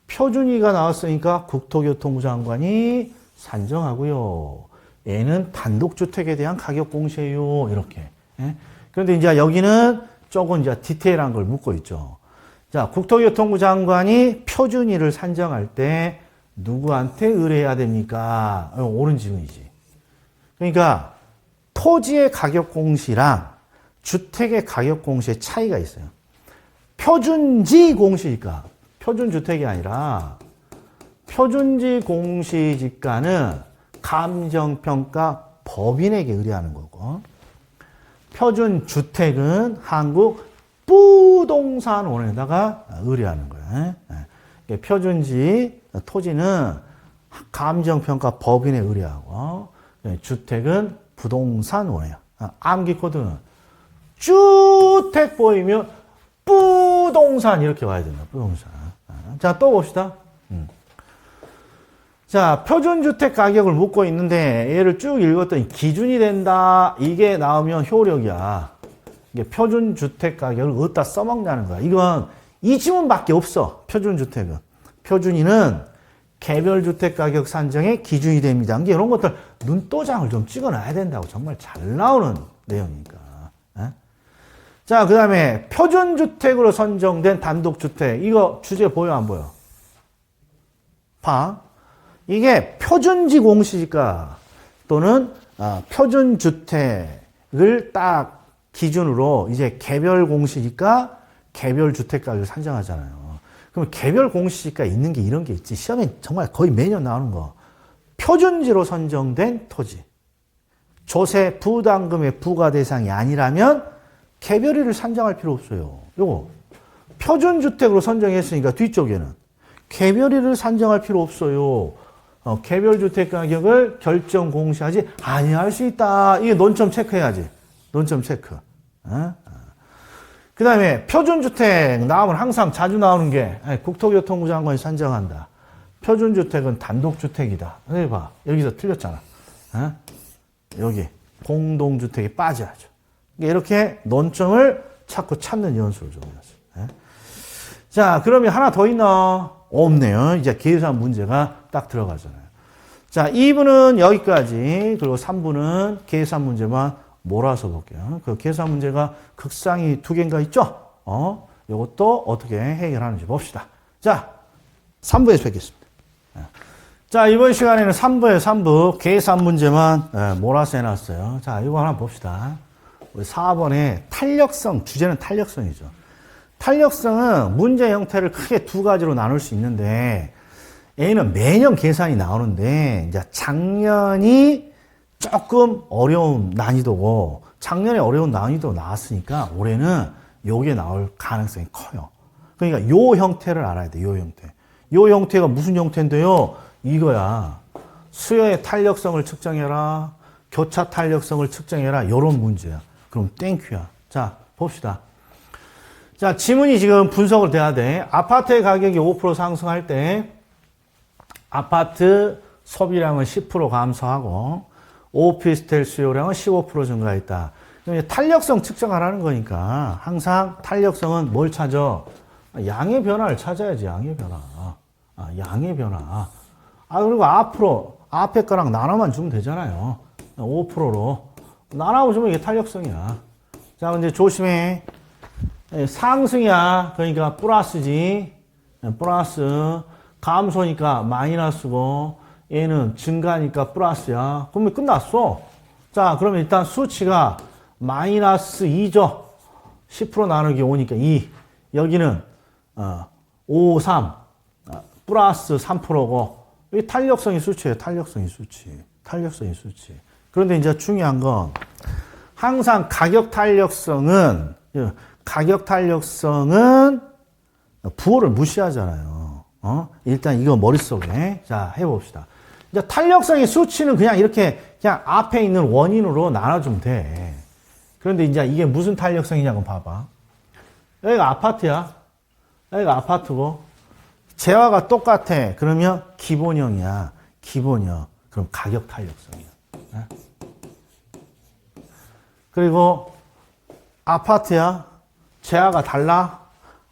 표준이가 나왔으니까 국토교통부 장관이 산정하고요. 얘는 단독주택에 대한 가격 공시예요. 이렇게. 그런데 이제 여기는 조금 이제 디테일한 걸 묻고 있죠. 자, 국토교통부 장관이 표준이를 산정할 때 누구한테 의뢰해야 됩니까? 옳은 질문이지. 그러니까 토지의 가격 공시랑 주택의 가격 공시의 차이가 있어요. 표준지 공시지가, 표준주택이 아니라 표준지 공시지가는 감정평가 법인에게 의뢰하는 거고, 표준주택은 한국 부동산원에다가 의뢰하는 거예요. 표준지, 토지는 감정평가 법인에 의뢰하고, 주택은 부동산원이에요. 암기 코드는 주택 보이면 부동산 이렇게 와야 된다. 부동산. 자, 또 봅시다. 자, 표준주택 가격을 묻고 있는데 얘를 쭉 읽었더니 기준이 된다. 이게 나오면 효력이야. 이게 표준주택 가격을 어디다 써먹냐는 거야. 이건 이 지문밖에 없어. 표준주택은. 표준이는 개별주택 가격 산정의 기준이 됩니다. 이런 것들 눈도장을 좀 찍어놔야 된다고. 정말 잘 나오는 내용이니까. 자, 그 다음에 표준주택으로 선정된 단독주택. 이거 주제 보여 안 보여? 봐. 이게 표준지 공시지가 또는 표준주택을 딱 기준으로 이제 개별 공시지가 개별 주택 가격을 산정하잖아요. 그럼 개별 공시지가 있는 게 이런 게 있지. 시험에 정말 거의 매년 나오는 거. 표준지로 선정된 토지. 조세 부담금의 부과 대상이 아니라면 개별이를 산정할 필요 없어요. 요거 표준주택으로 선정했으니까 뒤쪽에는 개별이를 산정할 필요 없어요. 개별주택 가격을 결정 공시하지 아니할 수 있다. 이게 논점 체크해야지. 논점 체크. 그 다음에 표준주택 나오면 항상 자주 나오는 게 국토교통부 장관이 산정한다. 표준주택은 단독주택이다. 여기 봐. 여기서 틀렸잖아. 여기 공동주택이 빠져야죠. 이렇게 논점을 자꾸 찾는 연수를 좀 해놨어요. 자, 그러면 하나 더 있나? 없네요. 이제 계산 문제가 딱 들어가잖아요. 자, 2부는 여기까지, 그리고 3부는 계산 문제만 몰아서 볼게요. 그 계산 문제가 극상이 2개인가 있죠? 요것도 어떻게 해결하는지 봅시다. 자, 3부에서 뵙겠습니다. 자, 이번 시간에는 3부 계산 문제만 몰아서 해놨어요. 자, 이거 하나 봅시다. 우리 4번의 탄력성, 주제는 탄력성이죠. 탄력성은 문제 형태를 크게 2가지로 나눌 수 있는데, A는 매년 계산이 나오는데, 이제 작년이 조금 어려운 난이도고, 작년에 어려운 난이도 나왔으니까, 올해는 요게 나올 가능성이 커요. 그러니까 요 형태를 알아야 돼, 요 형태. 요 형태가 무슨 형태인데요? 이거야. 수요의 탄력성을 측정해라. 교차 탄력성을 측정해라. 요런 문제야. 그럼 땡큐야. 자, 봅시다. 자, 지문이 지금 분석을 돼야 돼. 아파트의 가격이 5% 상승할 때 아파트 소비량은 10% 감소하고 오피스텔 수요량은 15% 증가했다. 그럼 탄력성 측정하라는 거니까 항상 탄력성은 뭘 찾아? 양의 변화를 찾아야지. 양의 변화. 양의 변화. 그리고 앞으로 앞에 거랑 나눠만 주면 되잖아요. 5%로 나눠 주면 이게 탄력성이야. 자, 근데 조심해. 상승이야. 그러니까 플러스지. 플러스. 감소니까 마이너스고, 얘는 증가니까 플러스야. 그러면 끝났어. 자, 그러면 일단 수치가 마이너스 2죠. 10% 나누기 5니까 2. 여기는 5, 3. 플러스 3%고, 이 탄력성이 수치예요. 탄력성이 수치. 탄력성이 수치. 그런데 이제 중요한 건, 항상 가격 탄력성은 부호를 무시하잖아요. 일단 이거 머릿속에. 자, 해봅시다. 이제 탄력성의 수치는 그냥 이렇게 그냥 앞에 있는 원인으로 나눠주면 돼. 그런데 이제 이게 무슨 탄력성이냐고 봐봐. 여기가 아파트야. 여기가 아파트고. 재화가 똑같아. 그러면 기본형이야. 기본형. 그럼 가격 탄력성이야. 그리고 아파트야. 재화가 달라.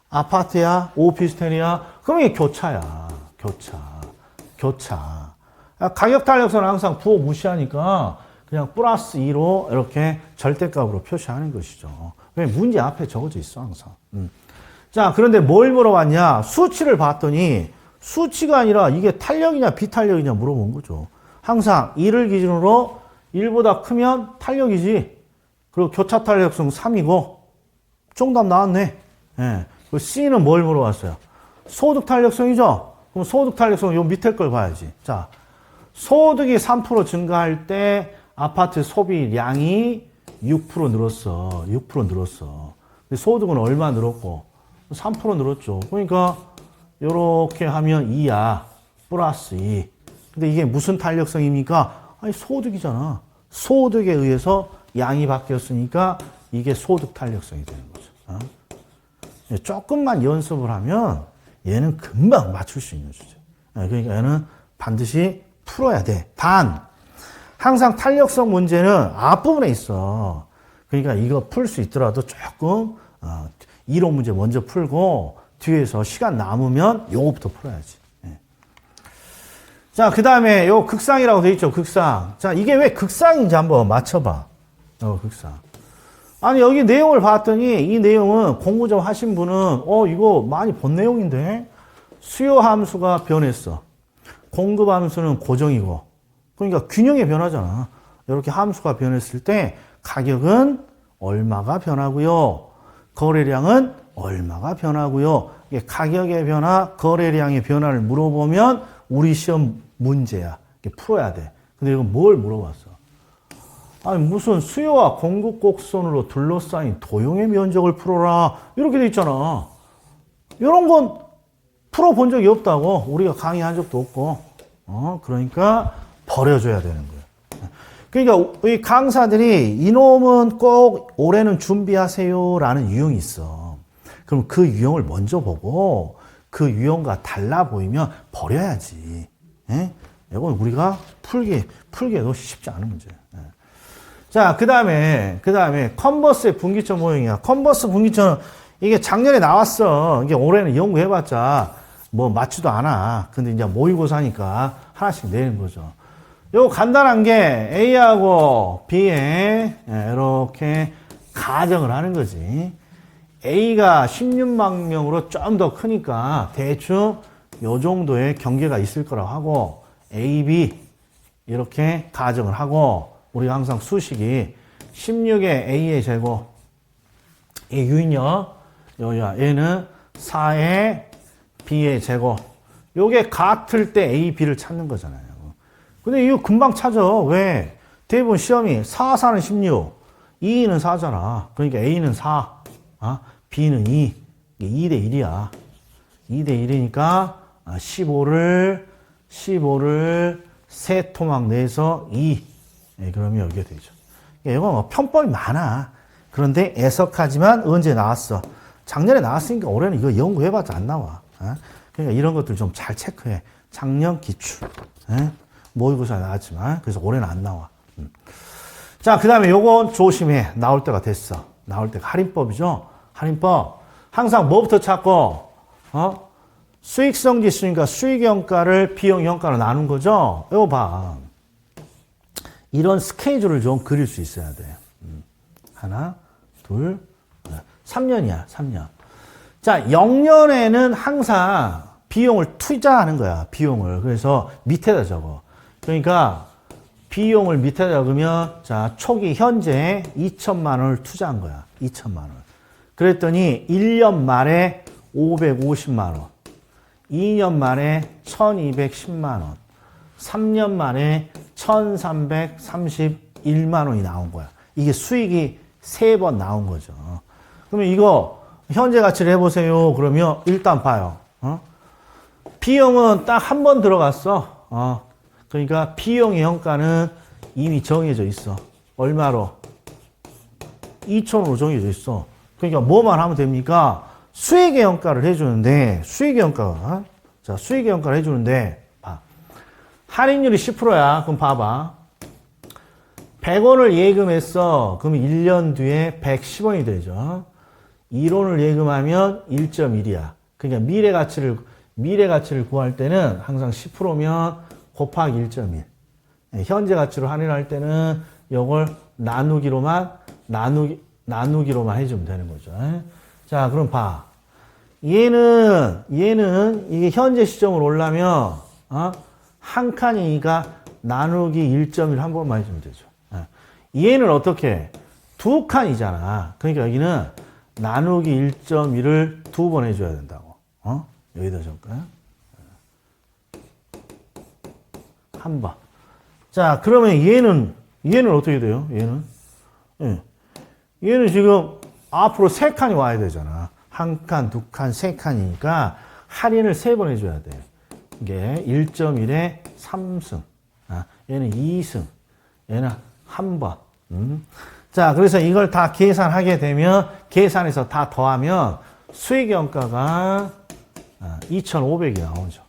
아파트야. 오피스텔이야. 그럼 이게 교차야. 교차. 가격 탄력성은 항상 부호 무시하니까 그냥 플러스 2로 이렇게 절대값으로 표시하는 것이죠. 왜 문제 앞에 적어져 있어, 항상. 자, 그런데 뭘 물어봤냐? 수치를 봤더니 수치가 아니라 이게 탄력이냐 비탄력이냐 물어본 거죠. 항상 2를 기준으로 1보다 크면 탄력이지. 그리고 교차 탄력성 3이고 정답 나왔네. 예. 그리고 C는 뭘 물어봤어요? 소득 탄력성이죠? 그럼 소득 탄력성 요 밑에 걸 봐야지. 자, 소득이 3% 증가할 때 아파트 소비량이 6% 늘었어. 6% 늘었어. 근데 소득은 얼마 늘었고? 3% 늘었죠. 그러니까 이렇게 하면 2야. 플러스 2. 근데 이게 무슨 탄력성입니까? 아니 소득이잖아. 소득에 의해서 양이 바뀌었으니까 이게 소득 탄력성이 되는 거죠. 어? 조금만 연습을 하면 얘는 금방 맞출 수 있는 주제. 그러니까 얘는 반드시 풀어야 돼. 단 항상 탄력성 문제는 앞부분에 있어. 그러니까 이거 풀 수 있더라도 조금 이론 문제 먼저 풀고 뒤에서 시간 남으면 요거부터 풀어야지. 자, 그 다음에 요 극상이라고 돼 있죠. 극상. 자, 이게 왜 극상인지 한번 맞춰봐. 극상. 아니, 여기 내용을 봤더니 이 내용은 공부 좀 하신 분은 이거 많이 본 내용인데 수요 함수가 변했어. 공급 함수는 고정이고. 그러니까 균형의 변화잖아. 이렇게 함수가 변했을 때 가격은 얼마가 변하고요. 거래량은 얼마가 변하고요. 이게 가격의 변화, 거래량의 변화를 물어보면 우리 시험 문제야. 이렇게 풀어야 돼. 근데 이건 뭘 물어봤어? 아니 무슨 수요와 공급 곡선으로 둘러싸인 도형의 면적을 풀어라. 이렇게 돼 있잖아. 이런 건 풀어본 적이 없다고. 우리가 강의한 적도 없고. 그러니까 버려줘야 되는 거예요. 그러니까 이 강사들이 이놈은 꼭 올해는 준비하세요라는 유형이 있어. 그럼 그 유형을 먼저 보고 그 유형과 달라 보이면 버려야지. 이건 우리가 풀기에도 쉽지 않은 문제예요. 자, 그 다음에 컨버스의 분기점 모형이야. 컨버스 분기점 이게 작년에 나왔어. 이게 올해는 연구해봤자 뭐 맞지도 않아. 근데 이제 모의고사니까 하나씩 내는 거죠. 요거 간단한 게 A하고 B에 이렇게 가정을 하는 거지. A가 16만 명으로 좀 더 크니까 대충 요 정도의 경계가 있을 거라고 하고 A, B 이렇게 가정을 하고 우리가 항상 수식이 16의 A의 제곱 이 유인력 얘는 4의 B의 제곱 요게 같을 때 A, B를 찾는 거잖아요. 근데 이거 금방 찾아. 왜? 대부분 시험이 4, 4는 16 2는 4잖아. 그러니까 A는 4 B는 2 2대 1이야. 2대 1이니까 15를 세 토막 내서 2 그러면 여기가 되죠. 이건 뭐 편법이 많아. 그런데 애석하지만 언제 나왔어? 작년에 나왔으니까 올해는 이거 연구해봤자 안 나와. 그러니까 이런 것들 좀 잘 체크해. 작년 기출. 모의고사에 나왔지만 그래서 올해는 안 나와. 자, 그 다음에 요건 조심해. 나올 때가 됐어. 나올 때가 할인법이죠. 할인법. 항상 뭐부터 찾고 수익성 지수니까 수익형가를 비용형가로 나눈 거죠. 이거 봐. 이런 스케줄을 좀 그릴 수 있어야 돼. 하나, 둘, 3년이야, 3년. 자, 0년에는 항상 비용을 투자하는 거야, 비용을. 그래서 밑에다 적어. 그러니까 비용을 밑에다 적으면, 자, 초기 현재 2천만 원을 투자한 거야, 2천만 원. 그랬더니 1년 말에 550만 원, 2년 만에 1210만 원, 3년 만에 1331만 원이 나온 거야. 이게 수익이 3번 나온 거죠. 그러면 이거 현재 가치를 해보세요. 그러면 일단 봐요. 비용은 딱 한 번 들어갔어. 그러니까 비용의 형가는 이미 정해져 있어. 얼마로? 2,000원으로 정해져 있어. 그러니까 뭐만 하면 됩니까? 수익의 형가를 해주는데, 수익의 형가가, 자, 수익의 형가를 해주는데, 봐. 할인율이 10%야. 그럼 봐봐. 100원을 예금했어. 그럼 1년 뒤에 110원이 되죠. 1원을 예금하면 1.1이야. 그러니까 미래 가치를 구할 때는 항상 10%면 곱하기 1.1. 현재 가치로 할인할 때는 이걸 나누기로만 해주면 되는 거죠. 자, 그럼 봐. 얘는 이게 현재 시점으로 올라면, 한 칸이니까 나누기 1.1 한 번만 해주면 되죠. 얘는 어떻게? 두 칸이잖아. 그러니까 여기는 나누기 1.1을 두 번 해줘야 된다고. 여기다 적을까요? 한 번. 자, 그러면 얘는 얘는 어떻게 돼요? 얘는? 예. 얘는 지금 앞으로 3칸이 와야 되잖아. 1칸, 2칸, 3칸이니까 할인을 3번 해줘야 돼. 이게 1.1에 3승. 얘는 2승. 얘는 1번. 자, 그래서 이걸 다 계산하게 되면, 계산해서 다 더하면 수익연가가 2,500이 나오죠.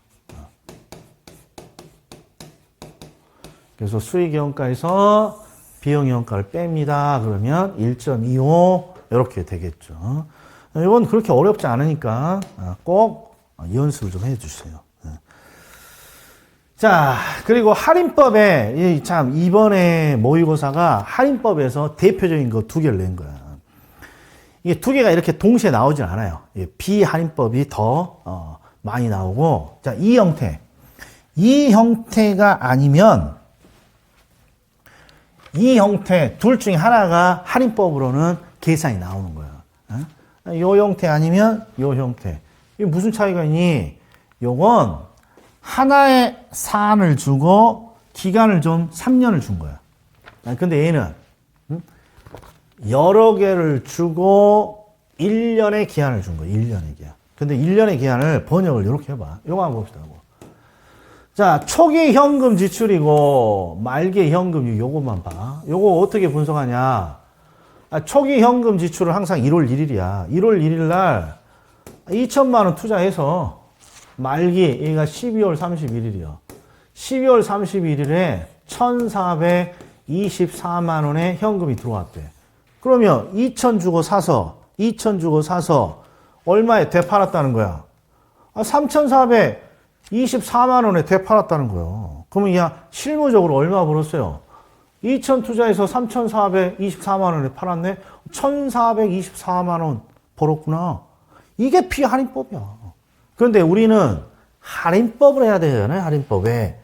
그래서 수익연가에서 비용연가를 뺍니다. 그러면 1.25 이렇게 되겠죠. 이건 그렇게 어렵지 않으니까 꼭 연습을 좀 해주세요. 자, 그리고 할인법에 참 이번에 모의고사가 할인법에서 대표적인 거 2개를 낸 거야. 이게 2개가 이렇게 동시에 나오진 않아요. 비할인법이 더 많이 나오고, 자, 이 형태가 아니면 이 형태 둘 중에 하나가 할인법으로는 계산이 나오는 거야. 요 형태 아니면 요 형태. 이게 무슨 차이가 있니? 요건 하나의 사안을 주고 기간을 좀 3년을 준 거야. 근데 얘는 여러 개를 주고 1년의 기한을 준 거야. 1년의 기한. 근데 1년의 기한을 번역을 이렇게 해봐. 요거 한번 봅시다. 자, 초기 현금 지출이고 말기 현금 요것만 봐. 요거 어떻게 분석하냐? 초기 현금 지출은 항상 1월 1일이야. 1월 1일 날 2천만 원 투자해서 말기 얘가 12월 31일이야. 12월 31일에 1,424만 원의 현금이 들어왔대. 그러면 2천 주고 사서 얼마에 되팔았다는 거야? 3,424만 원에 되팔았다는 거예요. 그러면 야, 실무적으로 얼마 벌었어요? 2천 투자해서 3,424만 원에 팔았네? 1,424만 원 벌었구나. 이게 비할인법이야. 그런데 우리는 할인법을 해야 되잖아요. 할인법에.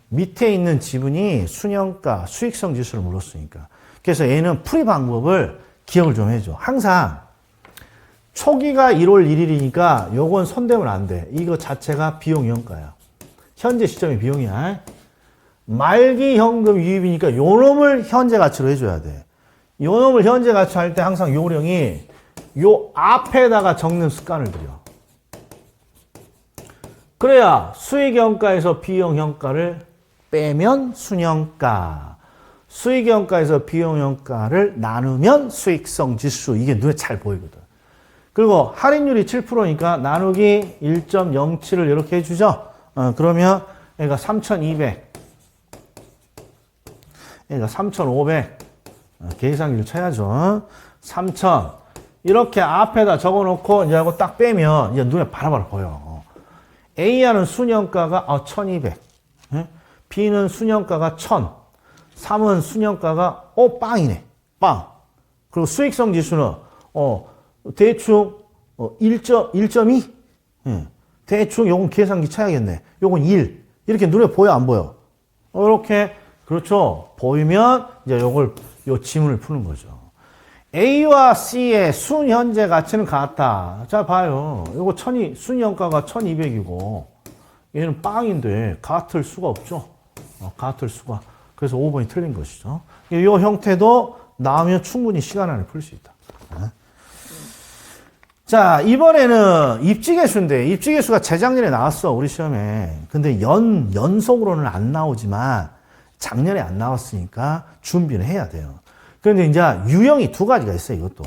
밑에 있는 지분이 순현가, 수익성 지수를 물었으니까. 그래서 얘는 풀이 방법을 기억을 좀 해줘. 항상 초기가 1월 1일이니까 요건 손대면 안 돼. 이거 자체가 비용현가야. 현재 시점이 비용이야. 말기 현금 유입이니까 요놈을 현재 가치로 해줘야 돼. 요놈을 현재 가치로 할 때 항상 요령이 요 앞에다가 적는 습관을 들여. 그래야 수익현가에서 비용현가를 빼면 순현가, 수익현가에서 비용현가를 나누면 수익성 지수. 이게 눈에 잘 보이거든. 그리고 할인율이 7%니까 나누기 1.07을 이렇게 해주죠. 그러면 얘가 3,200, 얘가 3,500. 계산기를 쳐야죠. 3,000. 이렇게 앞에다 적어놓고 이제 하고 딱 빼면 이제 눈에 바로바로 보여. A하는 순현가가 1,200. B는 순현가가 1,000. 3은 순현가가 빵이네. 빵. 그리고 수익성 지수는 대충 1.2? 대충 요건 계산기 쳐야겠네. 요건 1. 이렇게 눈에 보여 안 보여? 이렇게 그렇죠. 보이면 이제 요걸 요 지문을 푸는 거죠. A와 C의 순현재 가치는 같다. 자, 봐요. 요거 순현가가 1,200이고 얘는 빵인데 같을 수가 없죠. 같을 수가. 그래서 5번이 틀린 것이죠. 이 형태도 나오면 충분히 시간 안에 풀 수 있다. 자, 이번에는 입지계수인데, 입지계수가 재작년에 나왔어, 우리 시험에. 근데 연속으로는 안 나오지만, 작년에 안 나왔으니까 준비를 해야 돼요. 그런데 이제 유형이 2가지가 있어요, 이것도.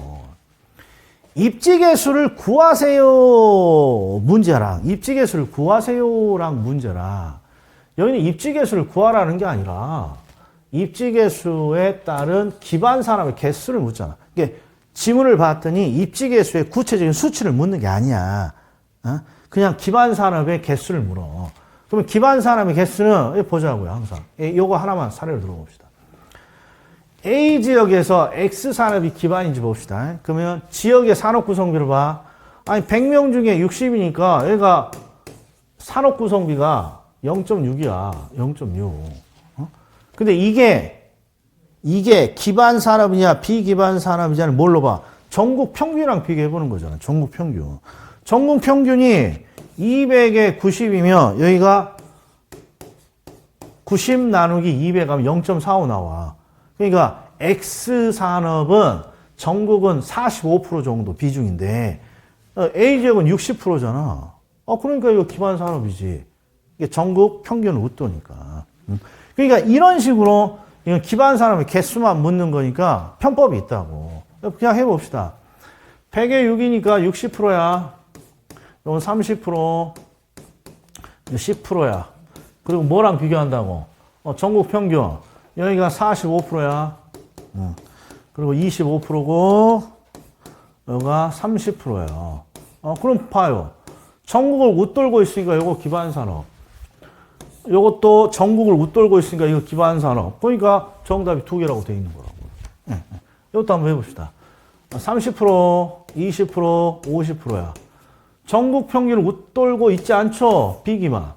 입지계수를 구하세요 문제랑, 입지계수를 구하세요랑 문제랑, 여기는 입지계수를 구하라는 게 아니라, 입지계수에 따른 기반산업의 개수를 묻잖아. 이게 지문을 봤더니 입지계수의 구체적인 수치를 묻는 게 아니야. 그냥 기반산업의 개수를 물어. 그러면 기반산업의 개수는 보자고요, 항상. 요거 하나만 사례를 들어봅시다. A 지역에서 X산업이 기반인지 봅시다. 그러면 지역의 산업 구성비를 봐. 아니 100명 중에 60이니까 얘가 산업 구성비가 0.6이야. 0.6. 근데 이게 기반 산업이냐 비기반 산업이냐를 뭘로 봐? 전국 평균이랑 비교해 보는 거잖아. 전국 평균. 전국 평균이 200에 90이면 여기가 90 나누기 200 하면 0.45 나와. 그러니까 X산업은 전국은 45% 정도 비중인데 A지역은 60%잖아. 그러니까 이거 기반산업이지. 이게 전국 평균을 웃도니까. 그러니까 이런 식으로 기반산업의 개수만 묻는 거니까 편법이 있다고. 그냥 해봅시다. 100에 6이니까 60%야. 이건 30%, 10%야. 그리고 뭐랑 비교한다고? 전국 평균. 여기가 45%야. 그리고 25%고, 여기가 30%예요. 그럼 봐요. 전국을 웃돌고 있으니까 이거 기반산업. 이것도 전국을 웃돌고 있으니까 이거 기반산업. 그러니까 정답이 두 개라고 되어 있는 거라고. 이것도 한번 해봅시다. 30%, 20%, 50%야. 전국 평균을 웃돌고 있지 않죠? 비기만.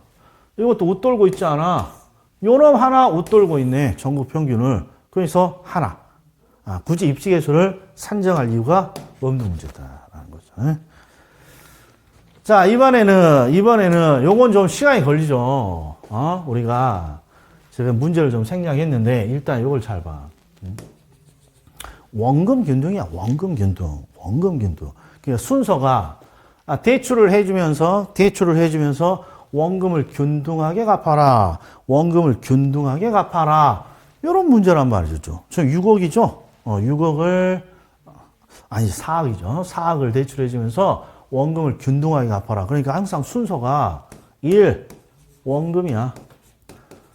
이것도 웃돌고 있지 않아. 요놈 하나 웃돌고 있네. 전국 평균을. 그래서 하나. 굳이 입시계수를 산정할 이유가 없는 문제다라는 거죠. 자, 이번에는 요건 좀 시간이 걸리죠. 우리가 제가 문제를 좀 생략했는데 일단 요걸 잘 봐. 원금균등이야. 원금균등. 그러니까 순서가 대출을 해주면서 원금을 균등하게 갚아라. 원금을 균등하게 갚아라. 이런 문제란 말이죠. 저 6억이죠. 4억이죠. 4억을 대출해주면서 원금을 균등하게 갚아라. 그러니까 항상 순서가 1. 원금이야.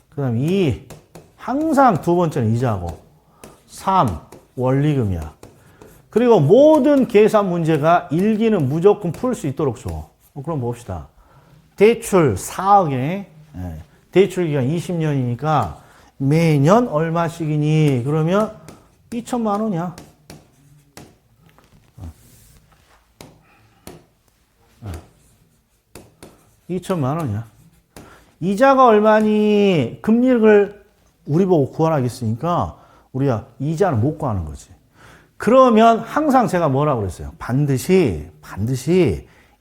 그 다음 2. 항상 두 번째는 이자고. 3. 원리금이야. 그리고 모든 계산 문제가 일기는 무조건 풀 수 있도록 줘. 그럼 봅시다. 대출 4억에 대출 기간 20년이니까 매년 얼마씩이니? 그러면 2천만 원이야. 2천만 원이야. 이자가 얼마니? 금리를 우리 보고 구하라겠으니까 우리가 이자는 못 구하는 거지. 그러면 항상 제가 뭐라고 그랬어요? 반드시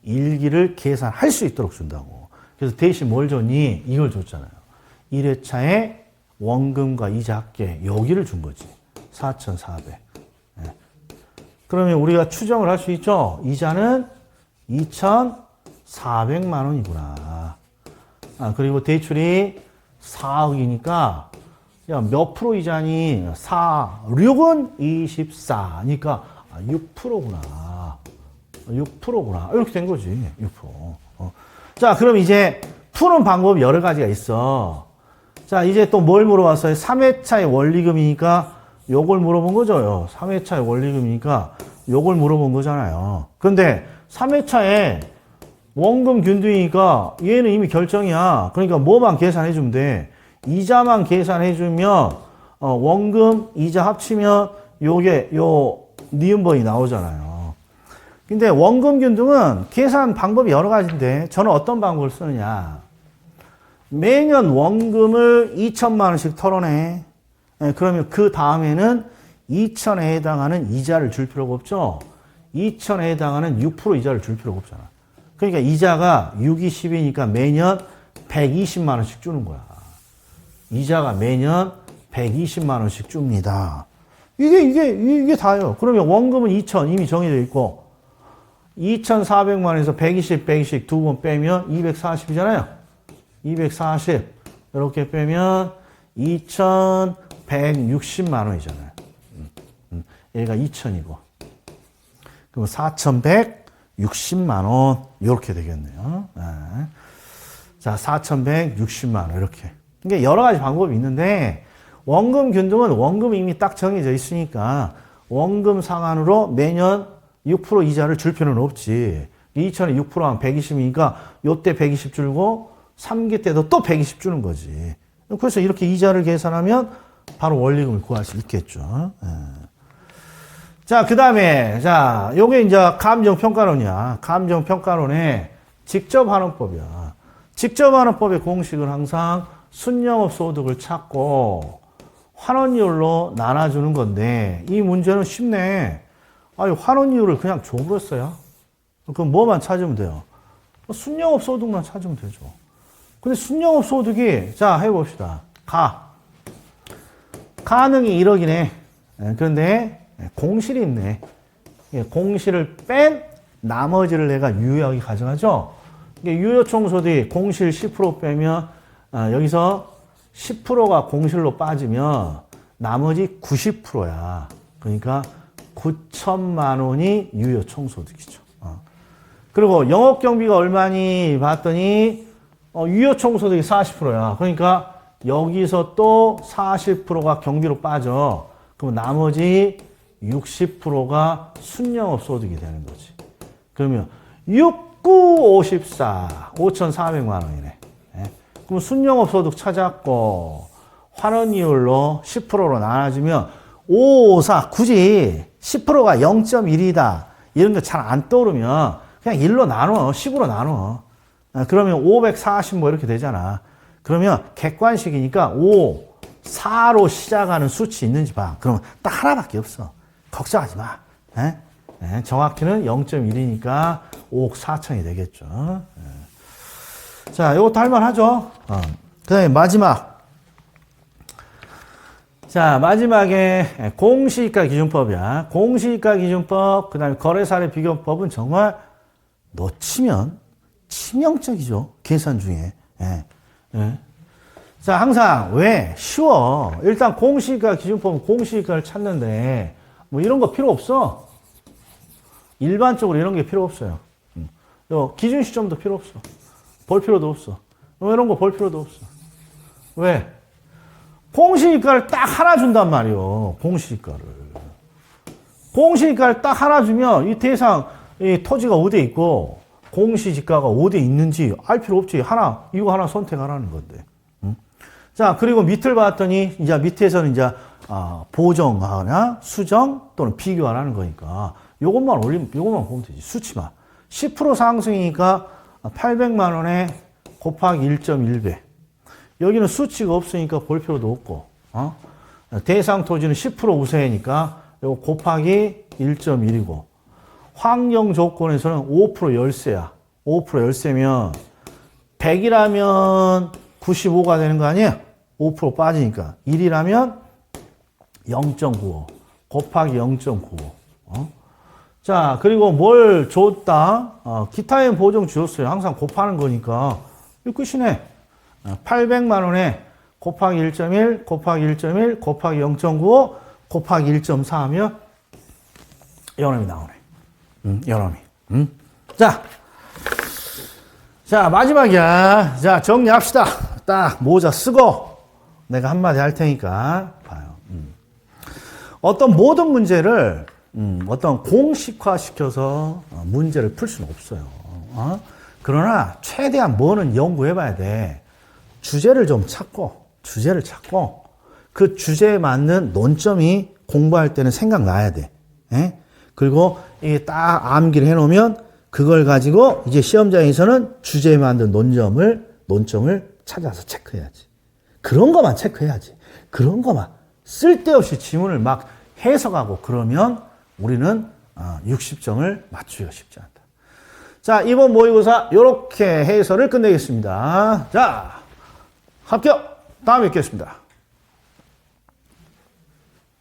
일기를 계산할 수 있도록 준다고. 그래서 대신 뭘 줬니? 이걸 줬잖아요. 1회차에 원금과 이자 합계 여기를 준 거지. 4,400. 그러면 우리가 추정을 할 수 있죠? 이자는 2,400만 원이구나. 그리고 대출이 4억이니까 야, 몇 프로 이자니? 6은 24니까 6%구나. 6%구나. 이렇게 된 거지. 6%. 자, 그럼 이제 푸는 방법이 여러 가지가 있어. 자, 이제 또 뭘 물어봤어요? 3회차의 원리금이니까 요걸 물어본 거죠. 3회차의 원리금이니까 요걸 물어본 거잖아요. 근데 3회차에 원금 균등이니까 얘는 이미 결정이야. 그러니까 뭐만 계산해주면 돼. 이자만 계산해주면 원금, 이자 합치면 요게 니은번이 나오잖아요. 근데 원금 균등은 계산 방법이 여러 가지인데 저는 어떤 방법을 쓰느냐. 매년 원금을 2천만 원씩 털어내. 그러면 그 다음에는 2천에 해당하는 이자를 줄 필요가 없죠. 2천에 해당하는 6% 이자를 줄 필요가 없잖아. 그러니까 이자가 6이 10이니까 매년 120만 원씩 주는 거야. 이자가 매년 120만 원씩 줍니다. 이게 다예요. 그러면 원금은 2천 이미 정해져 있고 2,400만 원에서 120 두 번 빼면 240이잖아요. 240 이렇게 빼면 2,160만 원이잖아요. 얘가 2천이고 그럼 4,160만 원 이렇게 되겠네요. 자, 4,160만 원 이렇게. 그러니까 여러 가지 방법이 있는데 원금 균등은 원금이 이미 딱 정해져 있으니까 원금 상한으로 매년 6% 이자를 줄 필요는 없지. 2천에 6%하면 120이니까 요때 120 줄고 3기 때도 또 120 주는 거지. 그래서 이렇게 이자를 계산하면 바로 원리금을 구할 수 있겠죠. 자, 그 다음에, 자, 요게 이제 감정평가론이야. 감정평가론의 직접환원법이야. 직접환원법의 공식은 항상 순영업 소득을 찾고 환원율로 나눠주는 건데, 이 문제는 쉽네. 환원율을 그냥 줘버렸어요. 그럼 뭐만 찾으면 돼요? 순영업 소득만 찾으면 되죠. 근데 순영업 소득이, 자, 해봅시다. 가능이 1억이네. 그런데 공실이 있네. 공실을 뺀 나머지를 내가 유효하게 가져가죠. 유효총소득 공실 10% 빼면 여기서 10%가 공실로 빠지면 나머지 90%야. 그러니까 9천만 원이 유효총소득이죠. 그리고 영업경비가 얼마니 봤더니 유효총소득이 40%야. 그러니까 여기서 또 40%가 경비로 빠져. 그럼 나머지 60%가 순영업소득이 되는 거지. 그러면 69, 54, 5,400만 원이네. 그럼 순영업소득 찾았고 환원이율로 10%로 나눠주면 5, 4, 굳이 10%가 0.1이다. 이런 거 잘 안 떠오르면 그냥 1로 나눠, 10으로 나눠. 그러면 540 뭐 이렇게 되잖아. 그러면 객관식이니까 5, 4로 시작하는 수치 있는지 봐. 그러면 딱 하나밖에 없어. 걱정하지 마. 정확히는 0.1이니까 5억 4천이 되겠죠. 자, 이것도 할만하죠. 그 다음에 마지막. 자, 마지막에 공시지가 기준법이야. 공시지가 기준법, 그 다음에 거래사례 비교법은 정말 놓치면 치명적이죠. 계산 중에. 자, 항상 왜? 쉬워. 일단 공시지가 기준법은 공시지가를 찾는데 뭐 이런 거 필요 없어. 일반적으로 이런 게 필요 없어요. 기준 시점도 필요 없어. 볼 필요도 없어. 이런 거 볼 필요도 없어. 왜? 공시지가를 딱 하나 준단 말이요. 공시지가를. 공시지가를 딱 하나 주면 이 대상, 이 토지가 어디에 있고 공시지가가 어디에 있는지 알 필요 없지. 이거 하나 선택하라는 건데. 자, 그리고 밑을 봤더니 이제 밑에서는 이제 보정하거나 수정 또는 비교하라는 거니까 요것만 보면 되지. 수치만. 10% 상승이니까 800만 원에 곱하기 1.1배. 여기는 수치가 없으니까 볼 필요도 없고, 대상 토지는 10% 우세니까 요거 곱하기 1.1이고, 환경 조건에서는 5% 열세야. 5% 열세면 100이라면 95가 되는 거 아니에요? 5% 빠지니까. 1이라면 0.95 곱하기 0.95. 자, 그리고 뭘 줬다? 기타의 보정 주었어요. 항상 곱하는 거니까. 이거 끝이네. 800만 원에 곱하기 1.1 곱하기 1.1 곱하기 0.95 곱하기 1.4 하면 요놈이 나오네. 요놈이. 자, 마지막이야. 자, 정리합시다. 딱 모자 쓰고 내가 한마디 할 테니까 봐요. 어떤 모든 문제를 어떤 공식화 시켜서 문제를 풀 수는 없어요. 그러나 최대한 뭐는 연구해 봐야 돼. 주제를 찾고 그 주제에 맞는 논점이 공부할 때는 생각나야 돼. 그리고 이게 딱 암기를 해 놓으면 그걸 가지고 이제 시험장에서는 주제에 맞는 논점을 찾아서 체크해야지. 그런 것만 체크해야지. 그런 것만 쓸데없이 지문을 막 해석하고 그러면 우리는 60점을 맞추기가 쉽지 않다. 자, 이번 모의고사 이렇게 해설을 끝내겠습니다. 자, 합격! 다음에 뵙겠습니다.